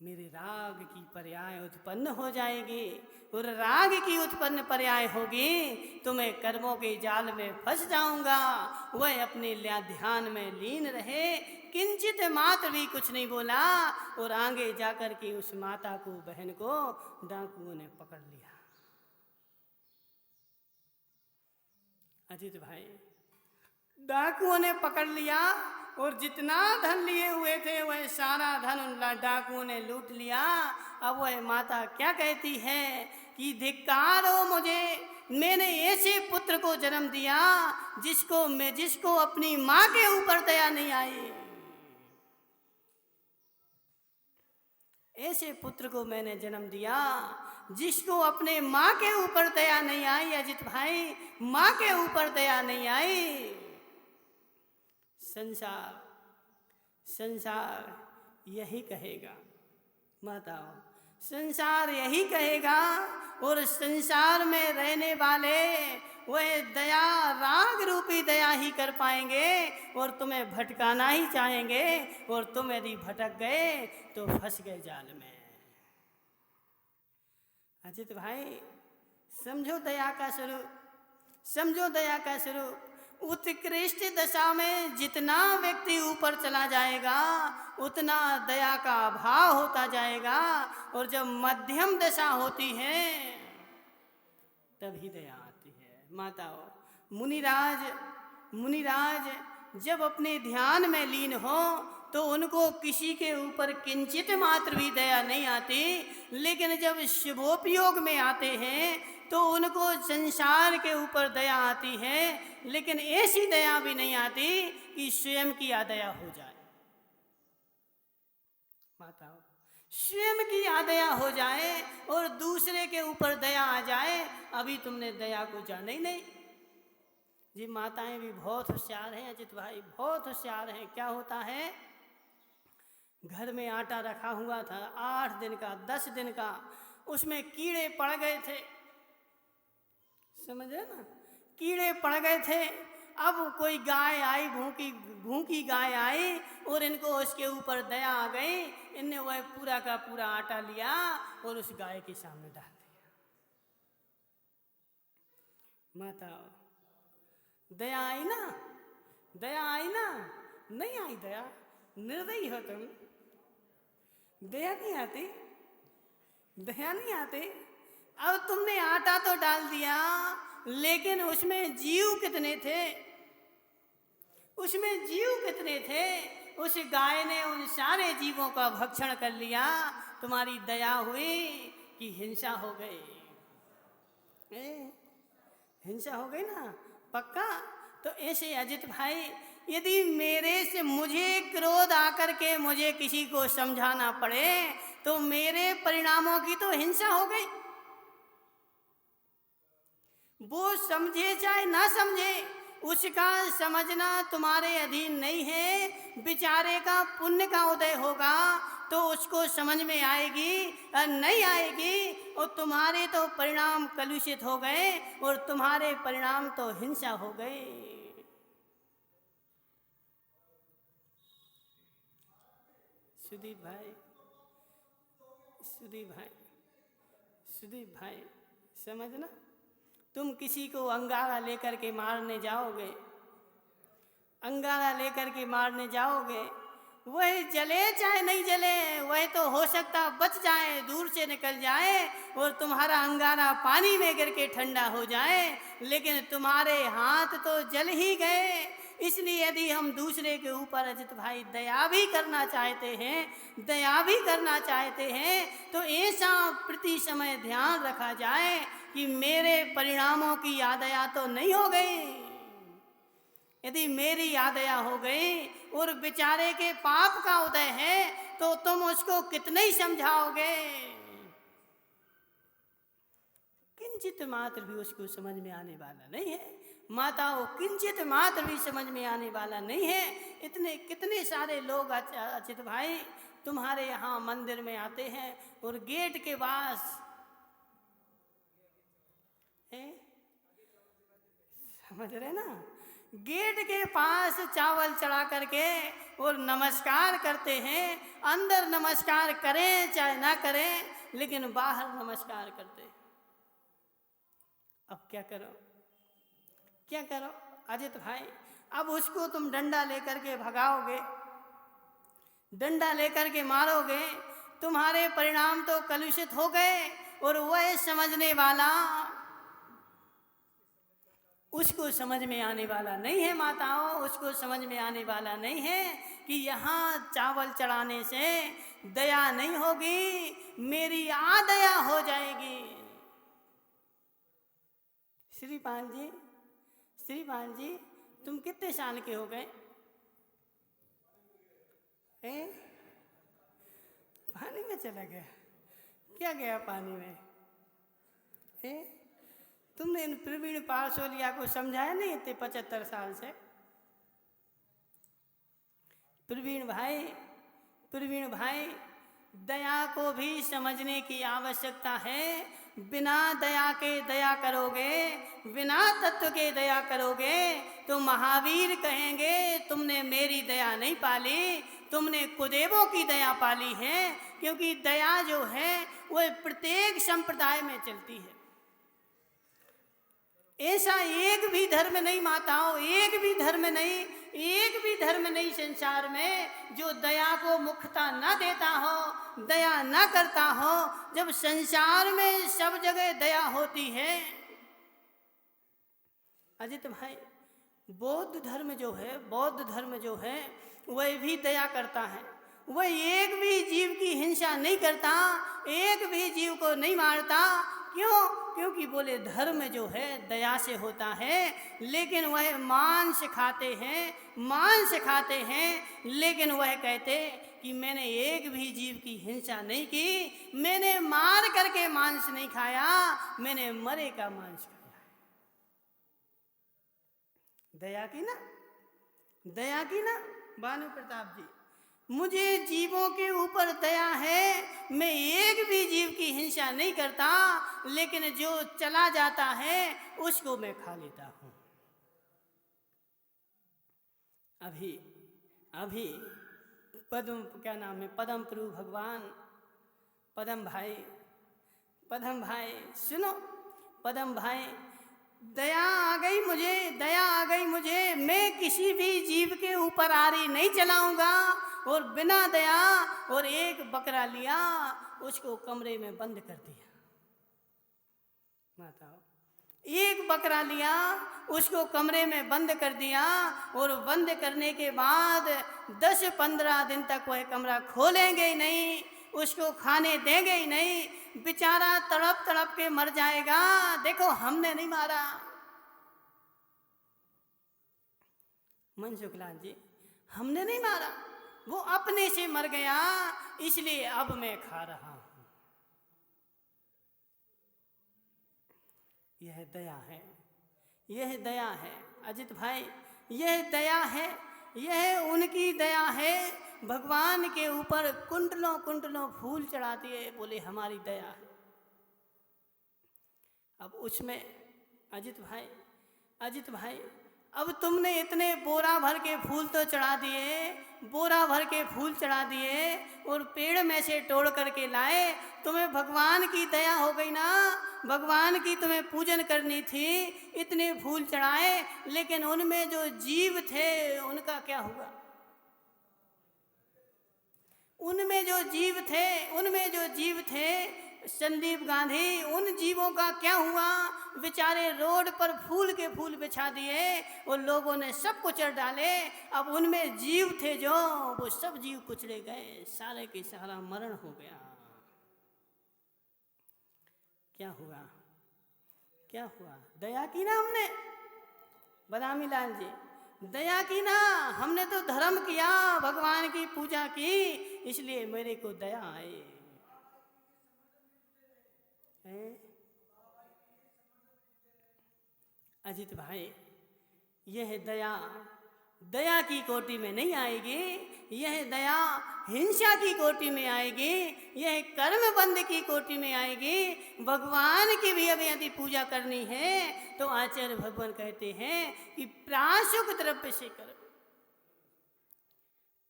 मेरे राग की पर्याय उत्पन्न हो जाएगी, और राग की उत्पन्न पर्याय होगी तो मैं कर्मों के जाल में फंस जाऊंगा। वह अपने ध्यान में लीन रहे, किंचित मात्र भी कुछ नहीं बोला, और आगे जाकर के उस माता को, बहन को डाकुओं ने पकड़ लिया। अजित भाई, डाकुओं ने पकड़ लिया, और जितना धन लिए हुए थे वह सारा धन उन डाकुओं ने लूट लिया। अब वह माता क्या कहती है कि धिक्कार हो मुझे, मैंने ऐसे पुत्र को जन्म दिया जिसको अपनी माँ के ऊपर दया नहीं आई। ऐसे पुत्र को मैंने जन्म दिया जिसको अपने माँ के ऊपर दया नहीं आई। अजित भाई, माँ के ऊपर दया नहीं आई। संसार यही कहेगा माताओं, संसार यही कहेगा, और संसार में रहने वाले वह दया, राग रूपी दया ही कर पाएंगे, और तुम्हें भटकाना ही चाहेंगे, और तुम यदि भटक गए तो फंस गए जाल में। अजित भाई, समझो दया का स्वरूप, समझो दया का स्वरूप। उत्कृष्ट दशा में जितना व्यक्ति ऊपर चला जाएगा उतना दया का अभाव होता जाएगा, और जब मध्यम दशा होती है तभी दया आती है। माताओं, मुनिराज जब अपने ध्यान में लीन हो तो उनको किसी के ऊपर किंचित मात्र भी दया नहीं आती, लेकिन जब शुभोपयोग में आते हैं तो उनको संसार के ऊपर दया आती है, लेकिन ऐसी दया भी नहीं आती कि स्वयं की दया हो जाए। माताओं, स्वयं की दया हो जाए और दूसरे के ऊपर दया आ जाए, अभी तुमने दया को जाना ही नहीं। जी, माताएं भी बहुत होशियार हैं अजित भाई, बहुत होशियार हैं। क्या होता है, घर में आटा रखा हुआ था 8 दिन का, 10 दिन का, उसमें कीड़े पड़ गए थे, समझ रहे ना, कीड़े पड़ गए थे। अब कोई गाय आई, भूखी गाय आई, और इनको उसके ऊपर दया आ गई, इनने वह पूरा का पूरा आटा लिया और उस गाय के सामने डाल दिया। माता, दया आई ना, दया आई ना? नहीं आई दया, निर्दयी हो तुम, दया नहीं आती, दया नहीं आती। अब तुमने आटा तो डाल दिया, लेकिन उसमें जीव कितने थे, उसमें जीव कितने थे? उस गाय ने उन सारे जीवों का भक्षण कर लिया। तुम्हारी दया हुई कि हिंसा हो गई? हिंसा हो गई ना, पक्का। तो ऐसे अजित भाई, यदि मेरे से मुझे क्रोध आकर के मुझे किसी को समझाना पड़े तो मेरे परिणामों की तो हिंसा हो गई। वो समझे चाहे ना समझे, उसका समझना तुम्हारे अधीन नहीं है। बेचारे का पुण्य का उदय होगा तो उसको समझ में आएगी, और नहीं आएगी और तुम्हारे तो परिणाम कलुषित हो गए, और तुम्हारे परिणाम तो हिंसा हो गए। सुदीप भाई, सुदीप भाई, समझना, तुम किसी को अंगारा लेकर के मारने जाओगे, अंगारा लेकर के मारने जाओगे, वह जले चाहे नहीं जले, वह तो हो सकता बच जाए, दूर से निकल जाए और तुम्हारा अंगारा पानी में गिर के ठंडा हो जाए, लेकिन तुम्हारे हाथ तो जल ही गए। इसलिए यदि हम दूसरे के ऊपर अजित भाई दया भी करना चाहते हैं तो ऐसा प्रति समय ध्यान रखा जाए कि मेरे परिणामों की दया तो नहीं हो गई। यदि मेरी दया हो गई और बेचारे के पाप का उदय है तो तुम उसको कितने ही समझाओगे? किंचित मात्र भी उसको समझ में आने वाला नहीं है। माताओं, किंचित मात्र भी समझ में आने वाला नहीं है। इतने कितने सारे लोग अचित भाई तुम्हारे यहाँ मंदिर में आते हैं और गेट के पास समझ रहे ना, गेट के पास चावल चढ़ा करके और नमस्कार करते हैं। अंदर नमस्कार करें चाहे ना करें, लेकिन बाहर नमस्कार करते हैं। अब क्या करो, क्या करो अजित भाई? अब उसको तुम डंडा लेकर के भगाओगे, डंडा लेकर के मारोगे, तुम्हारे परिणाम तो कलुषित हो गए। और वह समझने वाला, उसको समझ में आने वाला नहीं है माताओं, उसको समझ में आने वाला नहीं है कि यहाँ चावल चढ़ाने से दया नहीं होगी, मेरी आदया हो जाएगी। श्रीपाल जी, श्रीपाल जी, तुम कितने साल के हो गए? पानी में चला गया? क्या गया पानी में? तुमने इन प्रवीण पारसोलिया को समझाया नहीं इतने 75 साल से? प्रवीण भाई, प्रवीण भाई, दया को भी समझने की आवश्यकता है। बिना दया के दया करोगे, बिना तत्व के दया करोगे तो महावीर कहेंगे तुमने मेरी दया नहीं पाली, तुमने कुदेवों की दया पाली है। क्योंकि दया जो है वह प्रत्येक संप्रदाय में चलती है। ऐसा एक भी धर्म नहीं माताओं, एक भी धर्म नहीं, एक भी धर्म नहीं संसार में जो दया को मुख्यता न देता हो, दया न करता हो। जब संसार में सब जगह दया होती है। अजित भाई, बौद्ध धर्म जो है, बौद्ध धर्म जो है वह भी दया करता है। वह एक भी जीव की हिंसा नहीं करता, एक भी जीव को नहीं मारता। क्यों? क्योंकि बोले धर्म जो है दया से होता है। लेकिन वह मांस खाते हैं, मांस खाते हैं, लेकिन वह कहते कि मैंने एक भी जीव की हिंसा नहीं की, मैंने मार करके मांस नहीं खाया, मैंने मरे का मांस खाया। दया की ना, दया की ना भानु प्रताप जी। मुझे जीवों के ऊपर दया है, मैं एक भी जीव की हिंसा नहीं करता, लेकिन जो चला जाता है उसको मैं खा लेता हूँ। अभी अभी पद्म, क्या नाम है, पद्म प्रभु भगवान, पद्म भाई, पद्म भाई सुनो, पद्म भाई, दया आ गई मुझे, दया आ गई मुझे, मैं किसी भी जीव के ऊपर आरी नहीं चलाऊंगा। और बिना दया, और एक बकरा लिया, उसको कमरे में बंद कर दिया। बताओ, एक बकरा लिया, उसको कमरे में बंद कर दिया, और बंद करने के बाद 10-15 दिन तक वह कमरा खोलेंगे ही नहीं, उसको खाने देंगे ही नहीं, बेचारा तड़प तड़प के मर जाएगा। देखो, हमने नहीं मारा। मनसुखलाल जी, हमने नहीं मारा, वो अपने से मर गया, इसलिए अब मैं खा रहा हूं। यह दया है, यह दया है अजित भाई, यह दया है, यह उनकी दया है। भगवान के ऊपर कुंडलों कुंडलों फूल चढ़ा दिए, बोले हमारी दया है। अब उसमें अजित भाई, अजित भाई, अब तुमने इतने बोरा भर के फूल तो चढ़ा दिए, बोरा भर के फूल चढ़ा दिए, और पेड़ में से तोड़ करके लाए। तुम्हें भगवान की दया हो गई ना, भगवान की तुम्हें पूजन करनी थी, इतने फूल चढ़ाए, लेकिन उनमें जो जीव थे उनका क्या हुआ? उनमें जो जीव थे, उनमें जो जीव थे, संदीप गांधी, उन जीवों का क्या हुआ? बेचारे रोड पर फूल के फूल बिछा दिए और लोगों ने सब कुचल डाले। अब उनमें जीव थे जो, वो सब जीव कुचले गए, सारे के सारा मरण हो गया। क्या हुआ? क्या हुआ? दया की ना हमने, बदामी लाल जी, दया की ना हमने, तो धर्म किया, भगवान की पूजा की, इसलिए मेरे को दया आई। अजित भाई, यह दया दया की कोटि में नहीं आएगी। यह दया हिंसा की कोटि में आएगी, यह कर्म बंध की कोटि में आएगी। भगवान की भी अब यदि पूजा करनी है तो आचार्य भगवान कहते हैं कि प्राशुक द्रव्य से करो,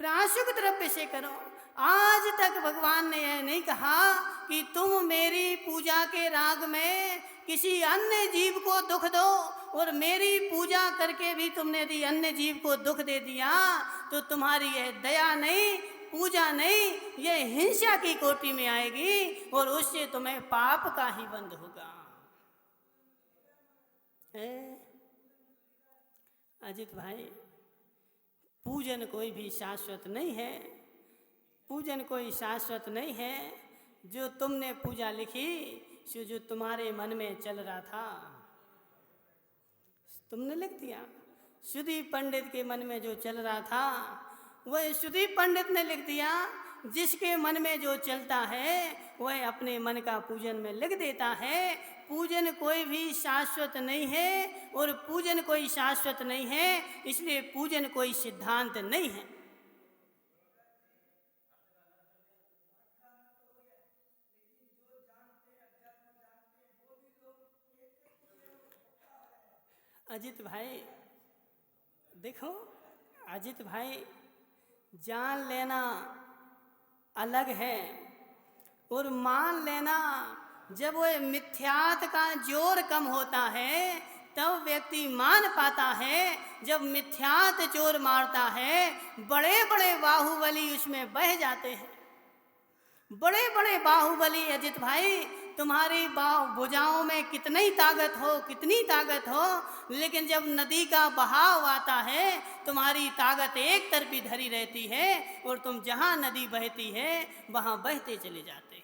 प्राशुक द्रव्य से करो। आज तक भगवान ने यह नहीं कहा कि तुम मेरी पूजा के राग में किसी अन्य जीव को दुख दो, और मेरी पूजा करके भी तुमने यदि अन्य जीव को दुख दे दिया तो तुम्हारी यह दया नहीं, पूजा नहीं, यह हिंसा की कोटि में आएगी और उससे तुम्हें पाप का ही बंध होगा। अजित भाई, पूजन कोई भी शाश्वत नहीं है, पूजन कोई शाश्वत नहीं है। जो तुमने पूजा लिखी सो जो तुम्हारे मन में चल रहा था तुमने लिख दिया। सुदीप पंडित के मन में जो चल रहा था वह सुदीप पंडित ने लिख दिया। जिसके मन में जो चलता है वह अपने मन का पूजन में लिख देता है। पूजन कोई भी शाश्वत नहीं है और पूजन कोई शाश्वत नहीं है, इसलिए पूजन कोई सिद्धांत नहीं है। अजित भाई देखो, अजित भाई, जान लेना अलग है और मान लेना। जब वह मिथ्यात का जोर कम होता है तब व्यक्ति मान पाता है। जब मिथ्यात जोर मारता है बड़े बड़े बाहुबली उसमें बह जाते हैं। बड़े बड़े बाहुबली अजित भाई, तुम्हारी भुजाओं में कितनी ताकत हो, कितनी ताकत हो, लेकिन जब नदी का बहाव आता है तुम्हारी ताकत एक तरफी धरी रहती है और तुम जहाँ नदी बहती है वहाँ बहते चले जाते हो।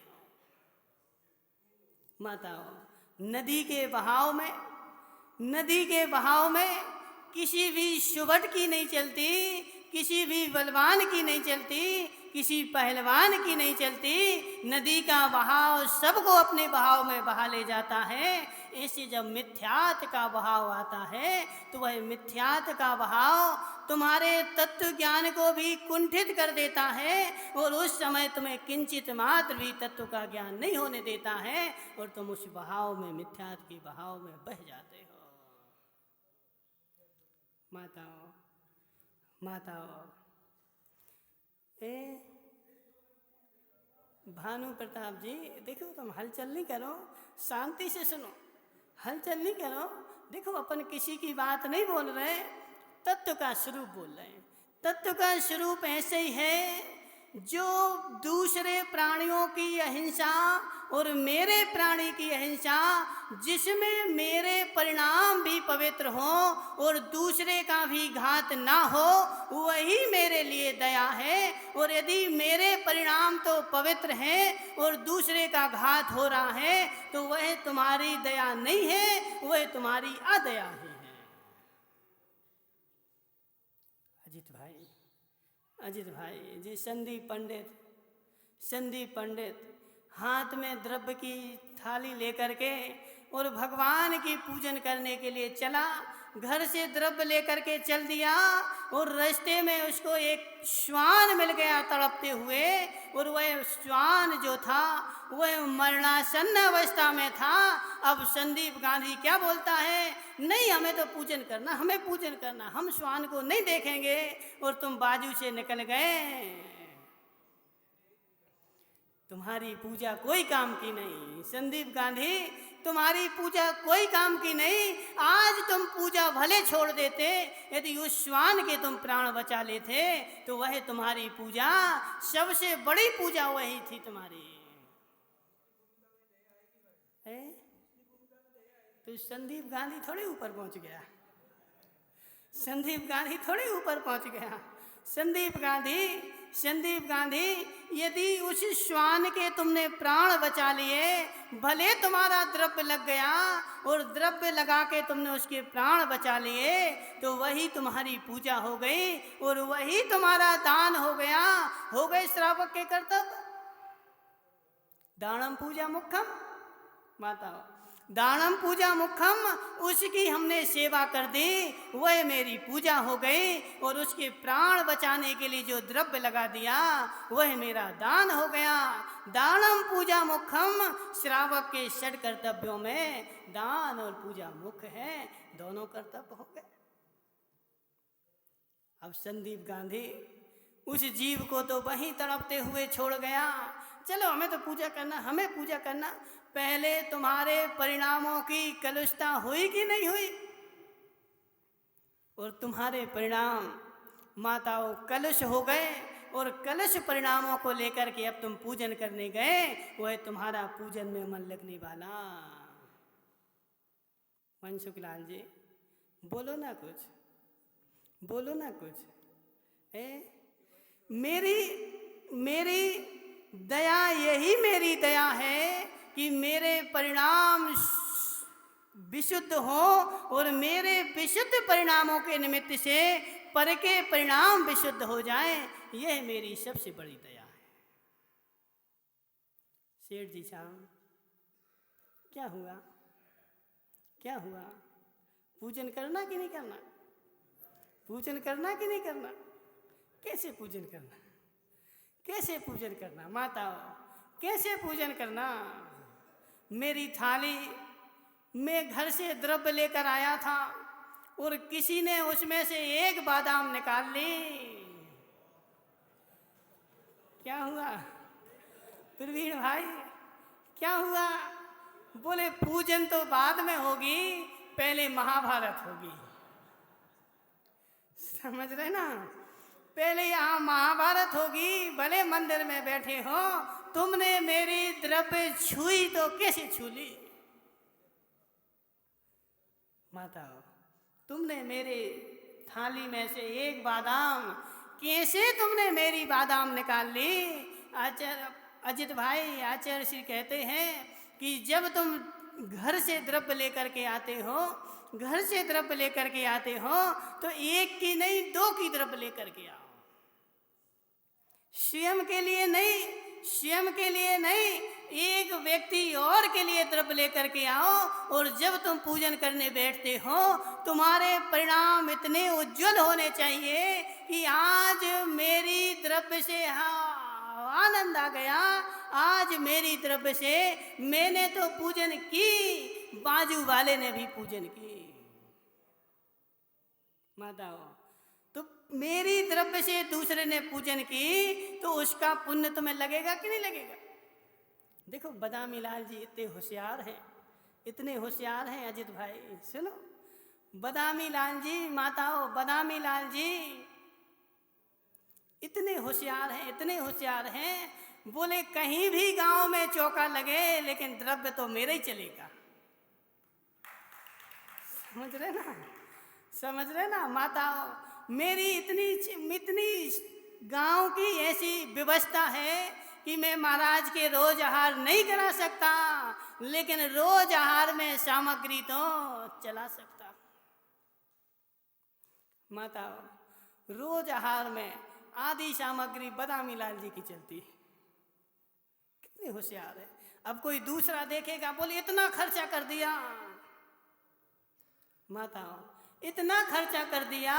माताओं, नदी के बहाव में किसी भी शुभट की नहीं चलती, किसी भी बलवान की नहीं चलती, किसी पहलवान की नहीं चलती। नदी का बहाव सबको अपने बहाव में बहा ले जाता है। ऐसे जब मिथ्यात का बहाव आता है तो वह मिथ्यात का बहाव तुम्हारे तत्व ज्ञान को भी कुंठित कर देता है और उस समय तुम्हें किंचित मात्र भी तत्व का ज्ञान नहीं होने देता है और तुम उस बहाव में, मिथ्यात के बहाव में बह जाते हो। माताओं, भानु प्रताप जी देखो, तुम हलचल नहीं करो, शांति से सुनो, हलचल नहीं करो। देखो, अपन किसी की बात नहीं बोल रहे, तत्व का स्वरूप बोल रहे हैं। तत्व का स्वरूप ऐसे ही है, जो दूसरे प्राणियों की अहिंसा और मेरे प्राणी की अहिंसा, जिसमें मेरे परिणाम भी पवित्र हो और दूसरे का भी घात ना हो, वही मेरे लिए दया है। और यदि मेरे परिणाम तो पवित्र हैं और दूसरे का घात हो रहा है तो वह तुम्हारी दया नहीं है, वह तुम्हारी अदया ही है। अजित भाई जी, संदीप पंडित हाथ में द्रव्य की थाली लेकर के और भगवान की पूजन करने के लिए चला। घर से द्रव्य लेकर के चल दिया और रास्ते में उसको एक श्वान मिल गया तड़पते हुए, और वह श्वान जो था वह मरणासन्न अवस्था में था। अब संदीप गांधी क्या बोलता है, नहीं हमें तो पूजन करना, हमें पूजन करना, हम श्वान को नहीं देखेंगे, और तुम बाजू से निकल गए। तुम्हारी पूजा कोई काम की नहीं संदीप गांधी, तुम्हारी पूजा कोई काम की नहीं। आज तुम पूजा भले छोड़ देते, यदि उस श्वान के तुम प्राण बचा लेते तो वह तुम्हारी पूजा, सबसे बड़ी पूजा वही थी तुम्हारी। तो संदीप गांधी थोड़ी ऊपर पहुंच गया, संदीप गांधी थोड़ी ऊपर पहुंच गया। संदीप गांधी यदि उस श्वान के तुमने प्राण बचा लिए, भले तुम्हारा द्रव्य लग गया और द्रव्य लगा के तुमने उसके प्राण बचा लिए, तो वही तुम्हारी पूजा हो गई और वही तुम्हारा दान हो गया। हो गए श्रावक के कर्तव्य। दानम पूजा मुख्यम। माताओं, दानम पूजा मुखम, उसकी हमने सेवा कर दी, वह मेरी पूजा हो गई। और उसके प्राण बचाने के लिए जो द्रव्य लगा दिया वह मेरा दान हो गया। दानम पूजा मुखम, श्रावक के षड कर्तव्यों में दान और पूजा मुख्य है, दोनों कर्तव्य हो गए। अब संदीप गांधी उस जीव को तो वहीं तड़पते हुए छोड़ गया। चलो हमें तो पूजा करना, हमें पूजा करना। पहले तुम्हारे परिणामों की कलुषता हुई कि नहीं हुई? और तुम्हारे परिणाम माताओं कलुष हो गए, और कलुष परिणामों को लेकर के अब तुम पूजन करने गए, वह तुम्हारा पूजन में मन लगने वाला। मनसुख लाल जी बोलो ना कुछ, बोलो ना कुछ। मेरी दया, यही मेरी दया है कि मेरे परिणाम विशुद्ध हो, और मेरे विशुद्ध परिणामों के निमित्त से पर के परिणाम विशुद्ध हो जाएं, यह मेरी सबसे बड़ी दया है। सेठ जी साहब, क्या हुआ, क्या हुआ? पूजन करना कि नहीं करना? पूजन करना कि नहीं करना? कैसे पूजन करना, कैसे पूजन करना? माताओं, कैसे पूजन करना? मेरी थाली में घर से द्रव्य लेकर आया था, और किसी ने उसमें से एक बादाम निकाल ली। क्या हुआ प्रवीण भाई, क्या हुआ? बोले पूजन तो बाद में होगी, पहले महाभारत होगी। समझ रहे ना? पहले यहाँ महाभारत होगी। भले मंदिर में बैठे हो, तुमने मेरी द्रव्य छुई तो कैसे छू ली? माताओं, तुमने मेरे थाली में से एक बादाम, कैसे तुमने मेरी बादाम निकाल ली? आचार्य अजित भाई, आचार्य श्री कहते हैं कि जब तुम घर से द्रव्य लेकर के आते हो, घर से द्रव्य लेकर के आते हो, तो एक की नहीं, दो की द्रव्य लेकर के आओ। स्वयं के लिए नहीं, स्वयं के लिए नहीं, एक व्यक्ति और के लिए द्रव्य लेकर के आओ। और जब तुम पूजन करने बैठते हो, तुम्हारे परिणाम इतने उज्जवल होने चाहिए कि आज मेरी द्रव्य से आनंद आ गया, आज मेरी द्रव्य से मैंने तो पूजन की, बाजू वाले ने भी पूजन की। माताओं, तो मेरी द्रव्य से दूसरे ने पूजन की, तो उसका पुण्य तुम्हें लगेगा कि नहीं लगेगा? देखो बदामी लाल जी इतने होशियार हैं, इतने होशियार हैं अजित भाई। सुनो, बदामी लाल जी, माताओं, बदामी लाल जी इतने होशियार हैं, इतने होशियार हैं। बोले कहीं भी गांव में चौका लगे, लेकिन द्रव्य तो मेरा ही चलेगा। समझ रहे ना, समझ रहे ना माताओं? मेरी इतनी गांव की ऐसी व्यवस्था है कि मैं महाराज के रोज आहार नहीं करा सकता, लेकिन रोज आहार में सामग्री तो चला सकता। माताओं, रोज आहार में आधी सामग्री बदामी लाल जी की चलती। कितने होशियार है। अब कोई दूसरा देखेगा, बोले इतना खर्चा कर दिया। माताओं, इतना खर्चा कर दिया,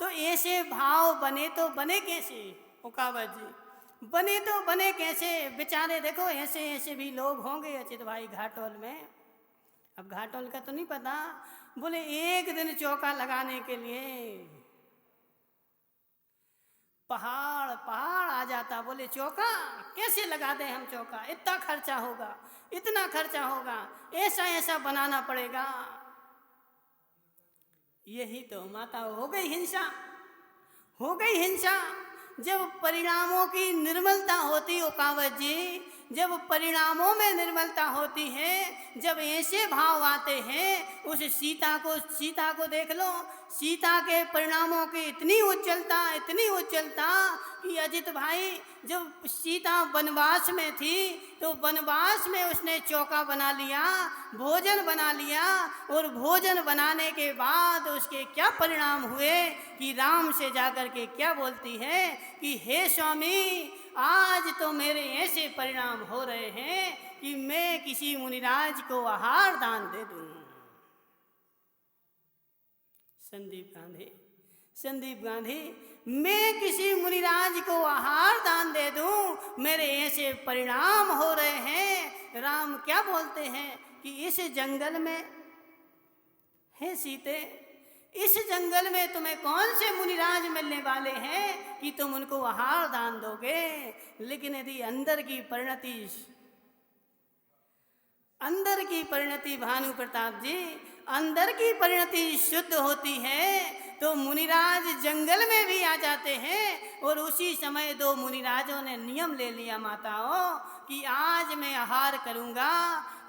तो ऐसे भाव बने तो बने कैसे? ओकावत जी, बने तो बने कैसे? बेचारे देखो, ऐसे ऐसे भी लोग होंगे अचित भाई घाटोल में। अब घाटोल का तो नहीं पता, बोले एक दिन चौका लगाने के लिए पहाड़ आ जाता। बोले चौका कैसे लगा दें हम? चौका इतना खर्चा होगा, इतना खर्चा होगा, ऐसा ऐसा बनाना पड़ेगा। यही तो माता हो गई हिंसा, हो गई हिंसा। जब परिणामों की निर्मलता होती, ओकावत जी, जब परिणामों में निर्मलता होती है, जब ऐसे भाव आते हैं, उस सीता को देख लो। सीता के परिणामों की इतनी उज्जवलता, इतनी उज्जवलता कि अजित भाई, जब सीता वनवास में थी, तो वनवास में उसने चौका बना लिया, भोजन बना लिया। और भोजन बनाने के बाद उसके क्या परिणाम हुए कि राम से जाकर के क्या बोलती है कि हे स्वामी, आज तो मेरे ऐसे परिणाम हो रहे हैं कि मैं किसी मुनिराज को आहार दान दे दूं। संदीप गांधी, मैं किसी मुनिराज को आहार दान दे दूं, मेरे ऐसे परिणाम हो रहे हैं। राम क्या बोलते हैं कि इस जंगल में है सीते, इस जंगल में तुम्हें कौन से मुनिराज मिलने वाले हैं कि तुम उनको आहार दान दोगे। लेकिन यदि अंदर की परिणति भानु प्रताप जी, अंदर की परिणति शुद्ध होती है तो मुनिराज जंगल में भी आ जाते हैं। और उसी समय दो मुनिराजों ने नियम ले लिया माताओं कि आज मैं आहार करूंगा,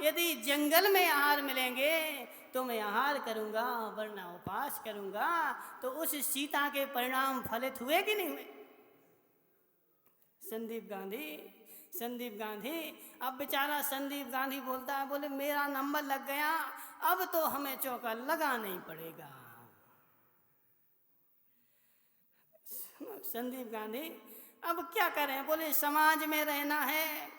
यदि जंगल में आहार मिलेंगे तो मैं आहार करूंगा, वरना उपास करूंगा। तो उस सीता के परिणाम फलित हुए कि नहीं हुए। संदीप गांधी, अब बेचारा संदीप गांधी बोलता है, बोले मेरा नंबर लग गया, अब तो हमें चौका लगाना ही पड़ेगा। संदीप गांधी अब क्या करें, बोले समाज में रहना है,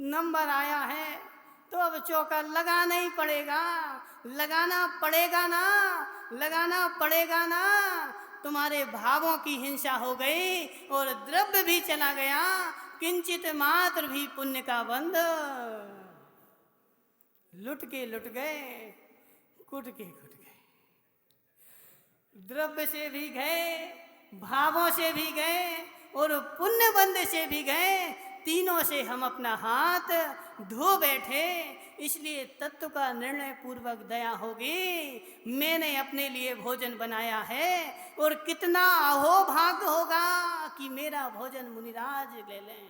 नंबर आया है तो अब चौका लगाना ही पड़ेगा। लगाना पड़ेगा ना। तुम्हारे भावों की हिंसा हो गई और द्रव्य भी चला गया, किंचित मात्र भी पुण्य का बंध। लुट गए, कुट के गए, द्रव्य से भी गए, भावों से भी गए और पुण्य बंध से भी गए। तीनों से हम अपना हाथ धो बैठे। इसलिए तत्व का निर्णय पूर्वक दया होगी। मैंने अपने लिए भोजन बनाया है और कितना अहोभाग्य होगा कि मेरा भोजन मुनिराज ले लें।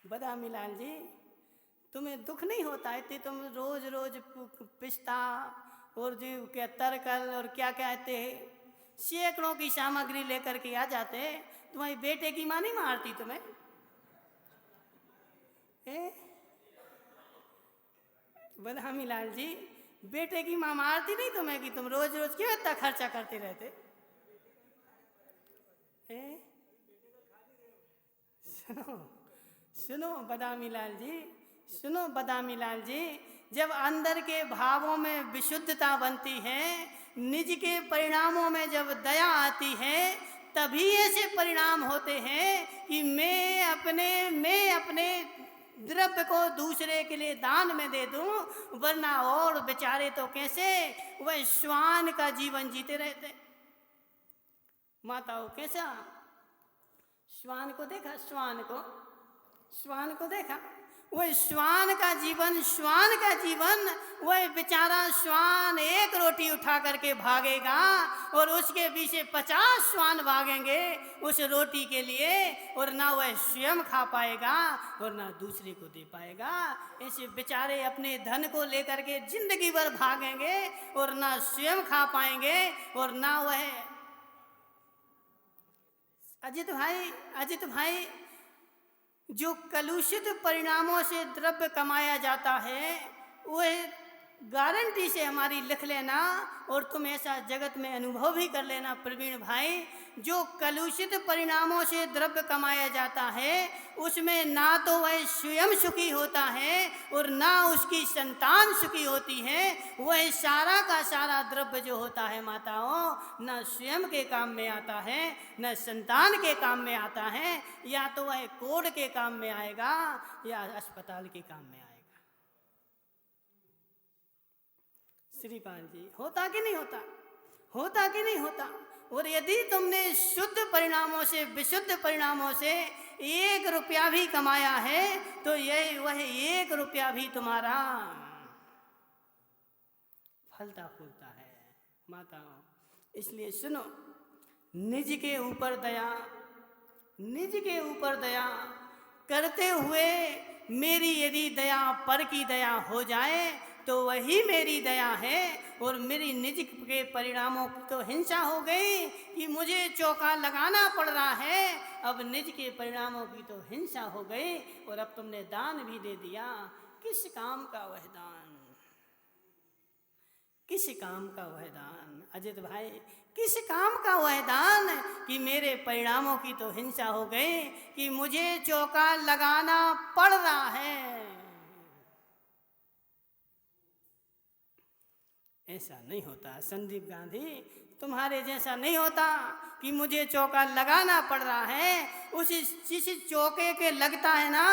बदामी लाल जी, तुम्हें दुख नहीं होता है? तुम रोज रोज पिस्ता और जो क्या तरकल और क्या कहते हैं सैकड़ों की सामग्री लेकर के आ जाते। तुम्हारी बेटे की माँ नहीं मारती तुम्हें? बदामी लाल जी, बेटे की माँ मारती नहीं तुम्हें कि तुम रोज रोज क्यों इतना खर्चा करते रहते? सुनो बदामी लाल जी, जब अंदर के भावों में विशुद्धता बनती है, निज के परिणामों में जब दया आती है, तभी ऐसे परिणाम होते हैं कि मैं अपने द्रव्य को दूसरे के लिए दान में दे दूं। वरना और बेचारे तो कैसे वह श्वान का जीवन जीते रहते। माताओं कैसा श्वान को देखा, श्वान को देखा, वह श्वान का जीवन, वह बेचारा श्वान एक रोटी उठा करके भागेगा और उसके पीछे 50 श्वान भागेंगे उस रोटी के लिए, और ना वह स्वयं खा पाएगा और ना दूसरे को दे पाएगा। ऐसे बेचारे अपने धन को लेकर के जिंदगी भर भागेंगे और ना स्वयं खा पाएंगे और ना वह। अजित भाई, जो कलुषित परिणामों से द्रव्य कमाया जाता है वह गारंटी से हमारी लिख लेना, और तुम ऐसा जगत में अनुभव भी कर लेना प्रवीण भाई। जो कलुषित परिणामों से द्रव्य कमाया जाता है उसमें ना तो वह स्वयं सुखी होता है और ना उसकी संतान सुखी होती है। वह सारा का सारा द्रव्य जो होता है माताओं, ना स्वयं के काम में आता है, न संतान के काम में आता है। या तो वह कोर्ट के काम में आएगा या अस्पताल के काम में आएगा। श्रीपाल जी, होता कि नहीं होता? और यदि तुमने शुद्ध परिणामों से, विशुद्ध परिणामों से 1 रुपया भी कमाया है तो वह 1 रुपया भी तुम्हारा फलता फूलता है माताओं। इसलिए सुनो, निज के ऊपर दया करते हुए मेरी यदि दया पर की दया हो जाए तो वही मेरी दया है। और मेरी निज के परिणामों की तो हिंसा हो गई कि मुझे चौका लगाना पड़ रहा है। अब निज के परिणामों की तो हिंसा हो गई और अब तुमने दान भी दे दिया। किस काम का वह दान? किस काम का वह दान, अजित भाई, किस काम का वह दान कि मेरे परिणामों की तो हिंसा हो गई, कि मुझे चौका लगाना पड़ रहा है। ऐसा नहीं होता संदीप गांधी, तुम्हारे जैसा नहीं होता कि मुझे चौका लगाना पड़ रहा है। जिस चौके के लगता है ना,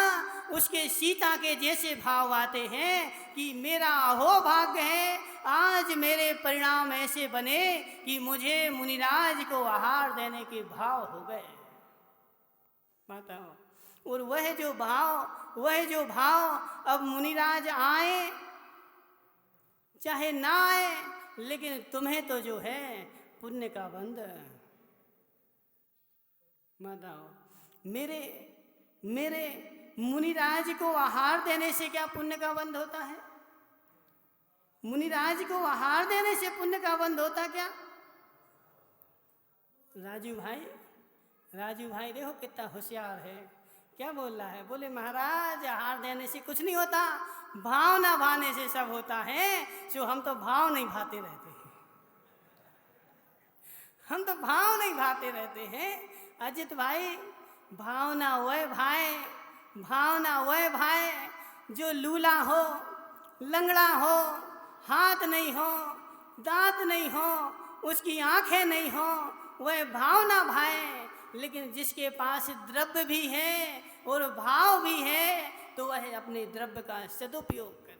उसके सीता के जैसे भाव आते हैं कि मेरा अहोभाग्य है, आज मेरे परिणाम ऐसे बने कि मुझे मुनिराज को आहार देने के भाव हो गए। माताओं, और वह जो भाव अब मुनिराज आए चाहे ना आए, लेकिन तुम्हें तो जो है पुण्य का बंध। माताओं, मेरे मुनिराज को आहार देने से क्या पुण्य का बंध होता है? मुनिराज को आहार देने से पुण्य का बंध होता क्या? राजू भाई देखो कितना होशियार है, क्या बोल रहा है? बोले महाराज आहार देने से कुछ नहीं होता, भावना भाने से सब होता है। जो हम तो भाव नहीं भाते रहते हैं, हम तो भाव नहीं भाते रहते हैं। अजित भाई, भावना वह भाई जो लूला हो, लंगड़ा हो, हाथ नहीं हो, दांत नहीं हो, उसकी आंखें नहीं हो, वह भावना भाई। लेकिन जिसके पास द्रव्य भी है और भाव भी है, तो वह अपने द्रव्य का सदुपयोग करे।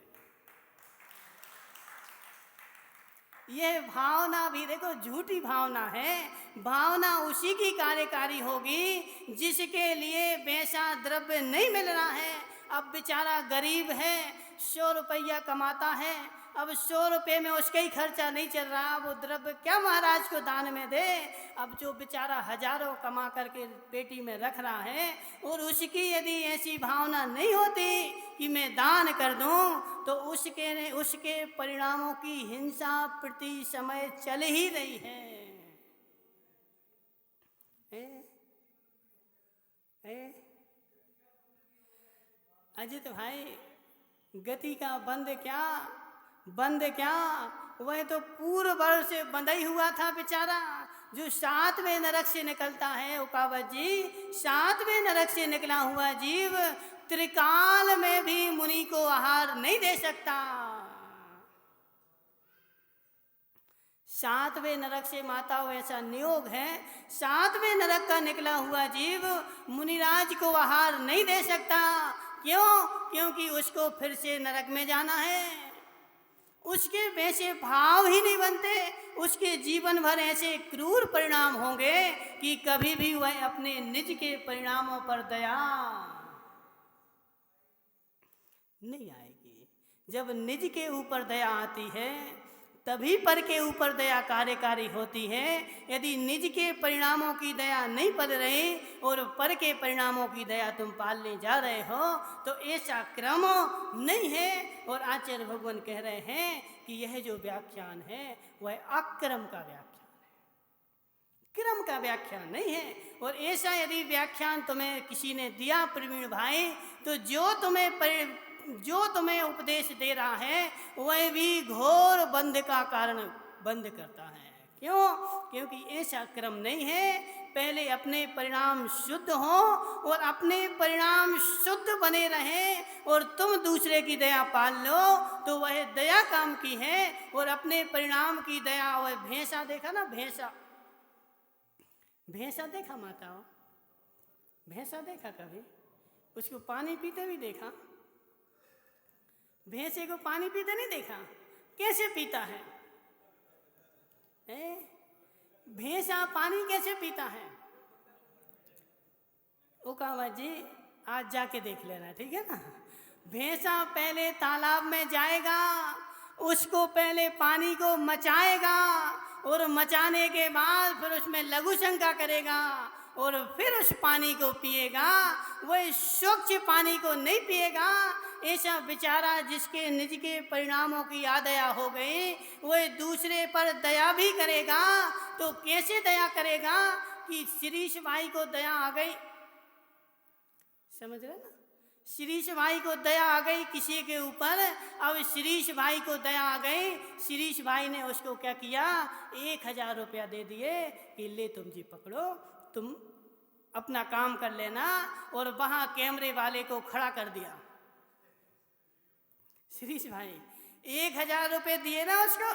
यह भावना भी देखो झूठी भावना है। भावना उसी की कार्यकारी होगी जिसके लिए वैसा द्रव्य नहीं मिल रहा है। अब बेचारा गरीब है, 100 रुपया कमाता है, अब 100 रुपये में उसका ही खर्चा नहीं चल रहा, वो द्रव्य क्या महाराज को दान में दे? अब जो बेचारा हजारों कमा करके पेटी में रख रहा है, और उसकी यदि ऐसी भावना नहीं होती कि मैं दान कर दूं, तो उसके परिणामों की हिंसा प्रति समय चल ही रही है। अजित भाई, गति का बंद क्या, वह तो पूर्व वर्ष से बंधा ही हुआ था बेचारा। जो 7वें नरक से निकलता है उकावत जी, 7वें नरक से निकला हुआ जीव त्रिकाल में भी मुनि को आहार नहीं दे सकता। 7वें नरक से माताओं ऐसा नियोग है, 7वें नरक का निकला हुआ जीव मुनिराज को आहार नहीं दे सकता। क्यों? क्योंकि उसको फिर से नरक में जाना है। उसके वैसे भाव ही नहीं बनते, उसके जीवन भर ऐसे क्रूर परिणाम होंगे कि कभी भी वह अपने निज के परिणामों पर दया नहीं आएगी। जब निज के ऊपर दया आती है तभी पर के ऊपर दया कार्यकारी होती है। यदि निज के परिणामों की दया नहीं पल रही और पर के परिणामों की दया तुम पालने जा रहे हो, तो ऐसा क्रम नहीं है। और आचार्य भगवान कह रहे हैं कि यह जो व्याख्यान है वह अक्रम का व्याख्यान है, क्रम का व्याख्यान नहीं है। और ऐसा यदि व्याख्यान तुम्हें किसी ने दिया प्रवीण भाई, तो जो तुम्हें उपदेश दे रहा है वह भी घोर बंध का कारण बंद करता है। क्यों? क्योंकि ऐसा क्रम नहीं है। पहले अपने परिणाम शुद्ध हो और अपने परिणाम शुद्ध बने रहे और तुम दूसरे की दया पाल लो, तो वह दया काम की है। और अपने परिणाम की दया, वह भैंसा देखा ना, भैंसा देखा माताओं? भैंसा देखा कभी? उसको पानी पीते भी देखा? भैंसे को पानी पीते नहीं देखा? कैसे पीता है? भैंसा पानी कैसे पीता है? ओकावा जी आज जाके देख लेना, ठीक है ना। भैंसा पहले तालाब में जाएगा, उसको पहले पानी को मचाएगा और मचाने के बाद फिर उसमें लघु शंका करेगा और फिर उस पानी को पिएगा। वह स्वच्छ पानी को नहीं पिएगा। ऐसा बेचारा जिसके निज के परिणामों की दया हो गई, वह दूसरे पर दया भी करेगा। तो कैसे दया करेगा कि शिरीष भाई को दया आ गई, समझ रहे ना? शिरीष भाई को दया आ गई किसी के ऊपर। अब शिरीष भाई को दया आ गई, शिरीष भाई ने उसको क्या किया, 1000 रुपया दे दिए कि ले तुम जी पकड़ो, तुम अपना काम कर लेना। और वहाँ कैमरे वाले को खड़ा कर दिया। शिरीष भाई 1000 रुपये दिए ना उसको,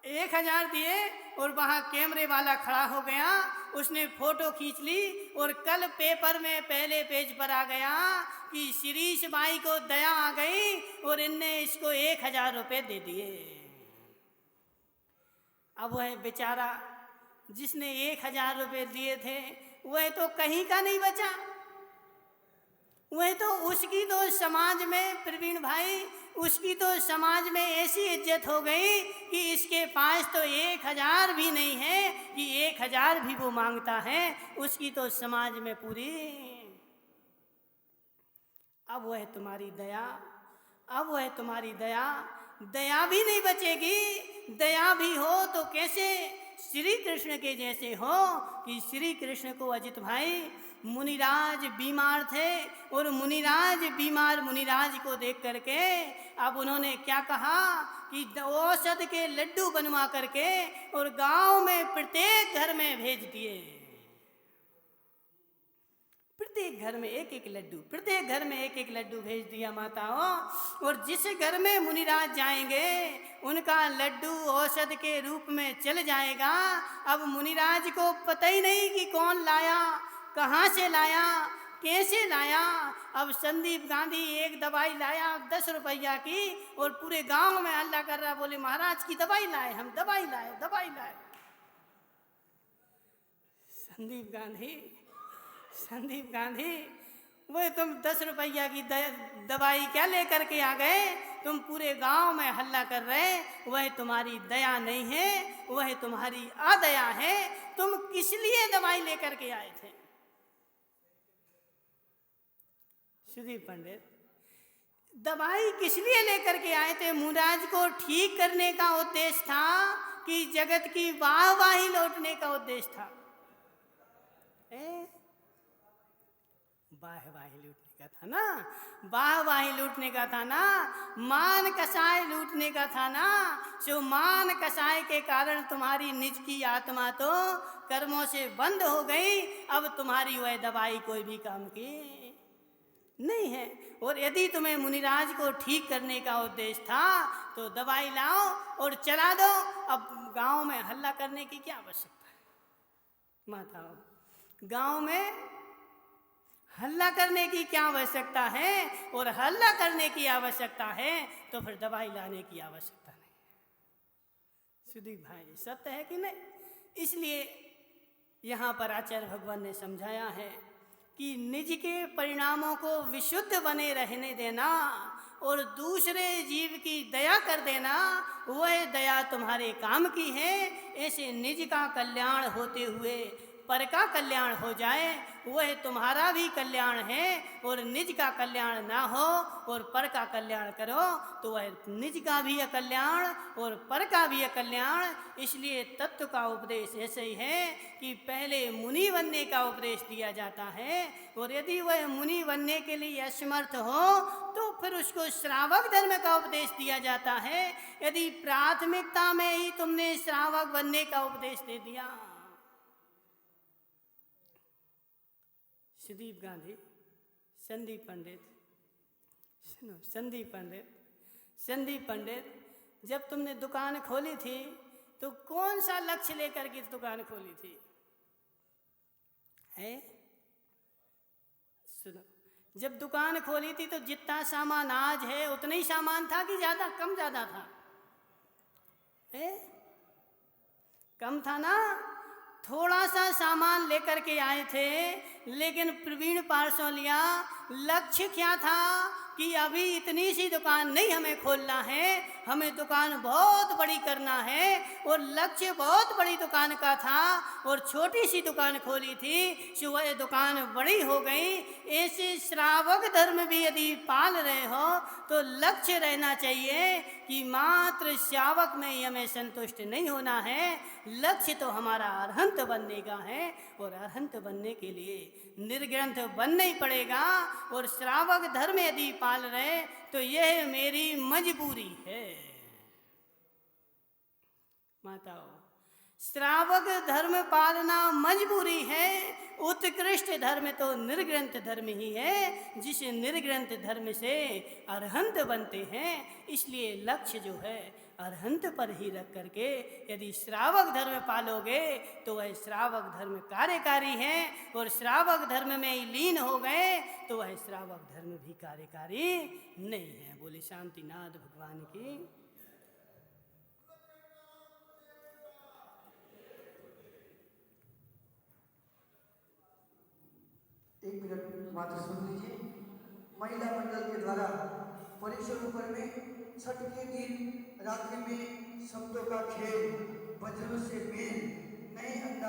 1000 दिए और वहाँ कैमरे वाला खड़ा हो गया। उसने फोटो खींच ली और कल पेपर में पहले पेज पर आ गया कि शिरीष भाई को दया आ गई और इनने इसको 1000 रुपये दे दिए। अब वह बेचारा जिसने 1000 रुपये दिए थे वह तो कहीं का नहीं बचा। वह तो उसकी तो समाज में, प्रवीण भाई, उसकी तो समाज में ऐसी इज्जत हो गई कि इसके पास तो 1000 भी नहीं है कि 1000 भी वो मांगता है। उसकी तो समाज में पूरी। अब वह तुम्हारी दया, अब वह तुम्हारी दया, दया भी नहीं बचेगी। दया भी हो तो कैसे, श्री कृष्ण के जैसे हो कि श्री कृष्ण को अजित भाई मुनिराज बीमार थे और मुनिराज बीमार मुनिराज को देख करके अब उन्होंने क्या कहा कि औषध के लड्डू बनवा करके और गांव में प्रत्येक घर में भेज दिए। प्रत्येक घर में एक एक लड्डू, प्रत्येक घर में एक एक लड्डू भेज दिया माताओं। और जिस घर में मुनिराज जाएंगे उनका लड्डू औषध के रूप में चल जाएगा। अब मुनिराज को पता ही नहीं कि कौन लाया, कहाँ से लाया, कैसे लाया। अब संदीप गांधी एक दवाई लाया 10 रुपया की और पूरे गांव में हल्ला कर रहा, बोले महाराज की दवाई लाए, हम दवाई लाए, दवाई लाए। संदीप गांधी वो तुम 10 रुपया की दवाई क्या लेकर के आ गए, तुम पूरे गांव में हल्ला कर रहे। वह तुम्हारी दया नहीं है, वह तुम्हारी अदया है। तुम किस लिए दवाई लेकर के आए थे? सुदीप पंडित, दवाई किस लिए लेकर के आए थे? मुनिराज को ठीक करने का उद्देश्य था कि जगत की वाहवाही लौटने का उद्देश्य था? वाहवाही लूटने का था ना, वाहवाही लूटने का था ना, मान कसाय लूटने का था ना। सो मान कसाय के कारण तुम्हारी निज की आत्मा तो कर्मों से बंद हो गई। अब तुम्हारी वह दवाई कोई भी काम की नहीं है। और यदि तुम्हें मुनिराज को ठीक करने का उद्देश्य था तो दवाई लाओ और चला दो। अब गांव में हल्ला करने की क्या आवश्यकता है माताओं? गांव में हल्ला करने की क्या आवश्यकता है? और हल्ला करने की आवश्यकता है तो फिर दवाई लाने की आवश्यकता नहीं। सुदीप भाई, सत्य है कि नहीं? इसलिए यहाँ पर आचार्य भगवान ने समझाया है कि निज के परिणामों को विशुद्ध बने रहने देना और दूसरे जीव की दया कर देना, वह दया तुम्हारे काम की है। ऐसे निज का कल्याण होते हुए पर का कल्याण हो जाए, वह तुम्हारा भी कल्याण है। और निज का कल्याण ना हो और पर का कल्याण करो तो वह निज का भी अकल्याण और पर का भी अकल्याण। इसलिए तत्व का उपदेश ऐसे ही है कि पहले मुनि बनने का उपदेश दिया जाता है और यदि वह मुनि बनने के लिए असमर्थ हो तो फिर उसको श्रावक धर्म का उपदेश दिया जाता है। यदि प्राथमिकता में ही तुमने श्रावक बनने का उपदेश दे दिया। सुदीप गांधी, संदीप पंडित, सुनो, संदीप पंडित, जब तुमने दुकान खोली थी तो कौन सा लक्ष्य लेकर के दुकान खोली थी? है? सुनो, जब दुकान खोली थी तो जितना सामान आज है उतना ही सामान था कि ज्यादा, कम ज्यादा था? कम था ना। थोड़ा सा सामान लेकर के आए थे, लेकिन प्रवीण पार्सोलिया लक्ष्य क्या था कि अभी इतनी सी दुकान नहीं हमें खोलना है, हमें दुकान बहुत बड़ी करना है। और लक्ष्य बहुत बड़ी दुकान का था और छोटी सी दुकान खोली थी सो वह दुकान बड़ी हो गई। ऐसे श्रावक धर्म भी यदि पाल रहे हो तो लक्ष्य रहना चाहिए कि मात्र श्रावक में ही हमें संतुष्ट नहीं होना है। लक्ष्य तो हमारा अरहंत बनने का है और अरहंत बनने के लिए निर्ग्रंथ बनना ही पड़ेगा। और श्रावक धर्म यदि पाल रहे तो यह मेरी मजबूरी है। माताओं, श्रावक धर्म पालना मजबूरी है। उत्कृष्ट धर्म तो निर्ग्रंथ धर्म ही है, जिस निर्ग्रंथ धर्म से अरहंत बनते हैं। इसलिए लक्ष्य जो है अरहंत पर ही रख करके यदि श्रावक धर्म पालोगे तो वह श्रावक धर्म कार्यकारी है, और श्रावक धर्म में ही लीन हो गए तो वह श्रावक धर्म भी कार्यकारी नहीं है। बोले शांतिनाथ भगवान की। एक मिनट मात्र सुन लीजिए। महिला मंडल के द्वारा परिसर ऊपर में छठ के दिन रात्रि में शब्दों का खेल, वज्रों से मेल, नए अंदाज